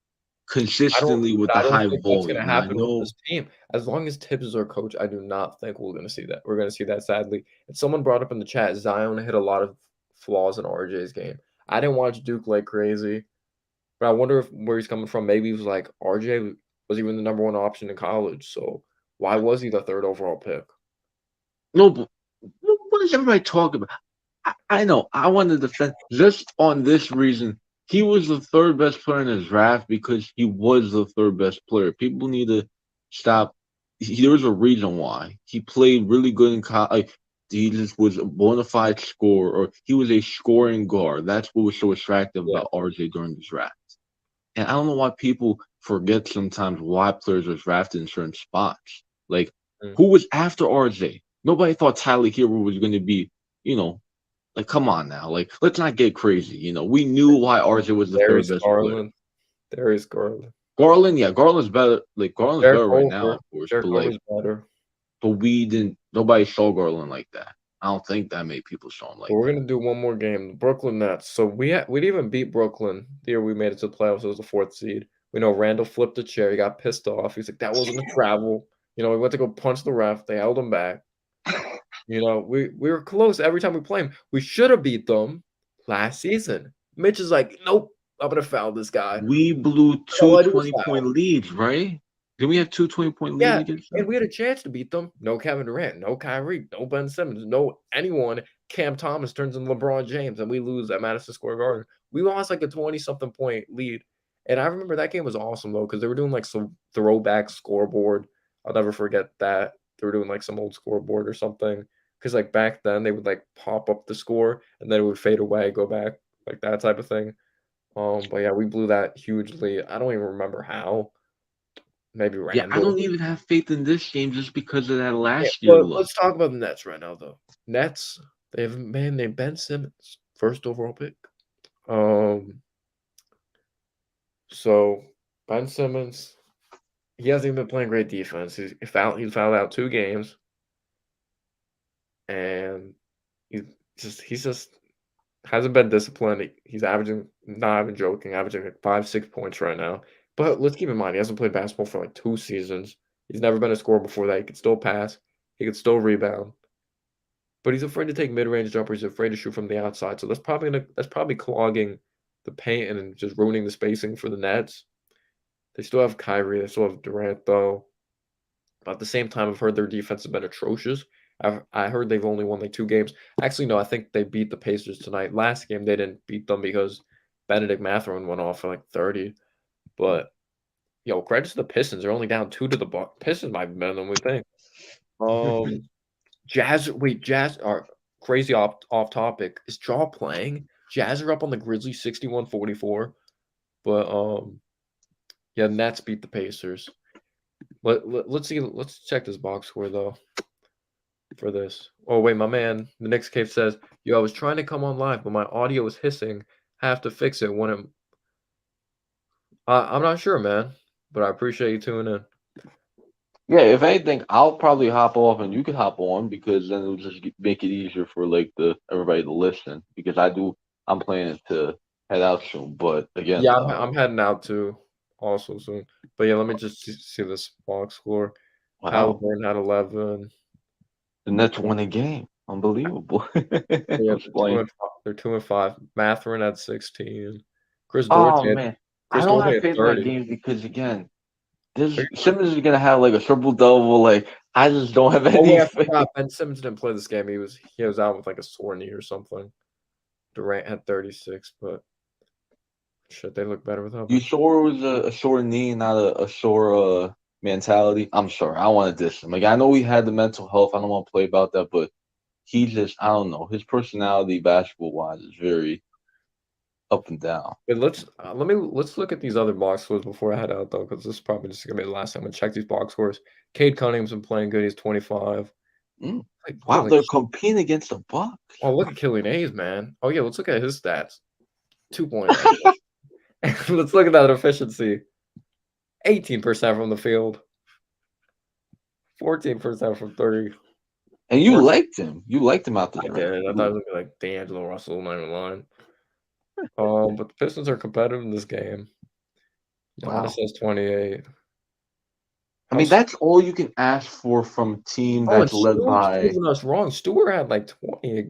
consistently with the I don't high think that's gonna volume. Now I happen with know this team. As long as Tibbs is our coach, I do not think we're gonna see that. We're gonna see that sadly. And someone brought up in the chat, Zion hit a lot of flaws in RJ's game. I didn't watch Duke like crazy, but I wonder if where he's coming from. Maybe he was like RJ was even the number one option in college. So why was he the third overall pick? no, but what is everybody talking about? I know. I want to defend just on this reason. He was the third best player in his draft because he was the third best player. People need to stop. There's a reason why he played really good in college. Like, he just was a bona fide scorer, or he was a scoring guard. That's what was so attractive Yeah. about RJ during the draft. And I don't know why people forget sometimes why players are drafted in certain spots. Like, Mm. who was after RJ? Nobody thought Tyler Hero was going to be, you know, like, come on now. Like, let's not get crazy. We knew why RJ was the third Darius best player. Garland. Darius Garland. Garland, yeah, Garland's better. Like, Garland's Derek better right now, Over. of course. Derek But like, Over's better. we didn't. Nobody saw Garland like that. I don't think that made people show him But like we're that. gonna do one more game. The Brooklyn Nets. So we didn't even beat Brooklyn the year we made it to the playoffs. It was the fourth seed. We know Randall flipped a chair. He got pissed off. He's like, that wasn't a travel. We went to go punch the ref. They held him back. We were close every time we play him. We should have beat them last season. Mitch is like, nope, I'm gonna foul this guy. We blew All two I do is 20-point leads, right? Did we have two 20-point leads Yeah, against and them? we had a chance to beat them. No Kevin Durant, no Kyrie, no Ben Simmons, no anyone. Cam Thomas turns into LeBron James, and we lose at Madison Square Garden. We lost like a 20-something point lead. And I remember that game was awesome though, because they were doing like some throwback scoreboard. I'll never forget that. They were doing like some old scoreboard or something. Because like back then they would like pop up the score and then it would fade away, go back, like that type of thing. But yeah, we blew that hugely. I don't even remember how. Maybe Yeah, I Randall. don't even have faith in this game just because of that Yeah, last year but look. let's talk about the Nets right now, though. Nets, they have a man named Ben Simmons, first overall pick. Um, so Ben Simmons, he hasn't even been playing great defense. He fouled out 2 games, and he's just hasn't been disciplined. He's averaging, not even joking, averaging like 5-6 points right now. But let's keep in mind, he hasn't played basketball for like 2 seasons. He's never been a scorer before that. He could still pass. He could still rebound. But he's afraid to take mid-range jumpers. He's afraid to shoot from the outside. So that's probably clogging the paint and just ruining the spacing for the Nets. They still have Kyrie. They still have Durant, though. But at the same time, I've heard their defense has been atrocious. I heard they've only won like 2 games. Actually, no, I think they beat the Pacers tonight. Last game, they didn't beat them because Benedict Mathurin went off for like 30. But, credit to the Pistons. They're only down 2 to the Bucks. Pistons might be better than we think. Jazz are crazy off topic. Is Jaw playing? Jazz are up on the Grizzlies 61-44. But yeah, Nets beat the Pacers. Let's see. Let's check this box score though for this. Oh wait, my man, the Knicks Cave says, "Yo, I was trying to come on live, but my audio was hissing. Have to fix it when I'm not sure, man, but I appreciate you tuning in." Yeah, if anything, I'll probably hop off and you can hop on because then it'll just make it easier for like the everybody to listen because I'm planning to head out soon. But again, Yeah, I'm heading out too, also soon. But yeah, let me just see this box score. wow, Halliburton had 11. the Nets won a game, unbelievable. Yeah, I'm playing. they're 2-5. Mathurin had 16. Chris Oh Duarte had man, I Chris don't Duarte have had faith in that 30. game because again, this Simmons is gonna have like a triple double. Like I just don't have Oh any wait, I faith. forgot. Ben Simmons didn't play this game. He was out with like a sore knee or something. Durant had 36, but shit, they look better without You him. sure it was a sore knee, not a sore mentality? I'm sorry. I want to diss him. Like I know he had the mental health. I don't want to play about that, but he just I don't know. His personality, basketball wise, is very up and down. But let's look at these other box scores before I head out though, because this is probably just gonna be the last time I check these box scores. Cade Cunningham's been playing good. He's 25. Like, Wow, holy they're shit. competing against the Bucks. Oh, look at Killian Hayes, man. Oh, yeah, let's look at his stats. 2.8. Let's look at that efficiency. 18% from the field. 14% from 30. And you liked him. You liked him out the I draft. did. I thought it was gonna be like D'Angelo Russell, not even lying. But the Pistons are competitive in this game. Wow. Giannis has 28. I mean, that's all you can ask for from a team Oh, and that's led Stewart's by. proving us wrong. Stewart had like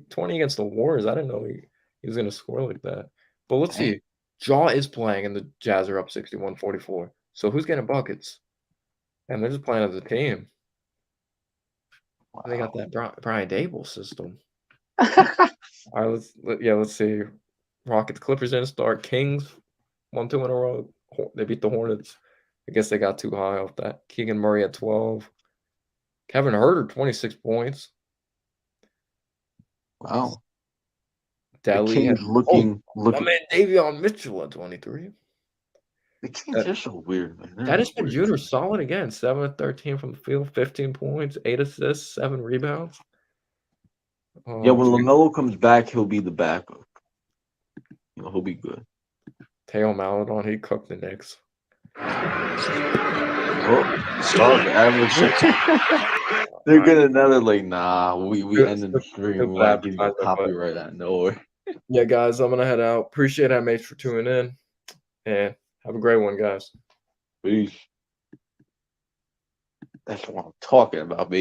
20 against the Warriors. I didn't know he was gonna score like that. But let's Dang. see. Jaw is playing, and the Jazz are up 61-44. So who's getting buckets? And they're just playing as a team. They got that Brian Dable system. All right, let's see. Rockets, Clippers didn't start. Kings 1-2 in a row. They beat the Hornets. I guess they got too high off that. Keegan Murray at 12. Kevin Huerter 26 points. Wow. The Delhi had Kings looking. my man Davion Mitchell at 23. The Kings are so weird, man. They're Dennis weird. Jr. solid again. 7 of 13 from the field, 15 points, 8 assists, 7 rebounds. Yeah, when LaMelo comes back, he'll be the backup. He'll be good. Teo Maladon, he cooked the Knicks. Oh, start average. They're gonna another nah. We ended the stream. We're not getting a copyright out of nowhere. Yeah, guys, I'm gonna head out. Appreciate it, mates, for tuning in, and have a great one, guys. Peace. That's what I'm talking about, baby.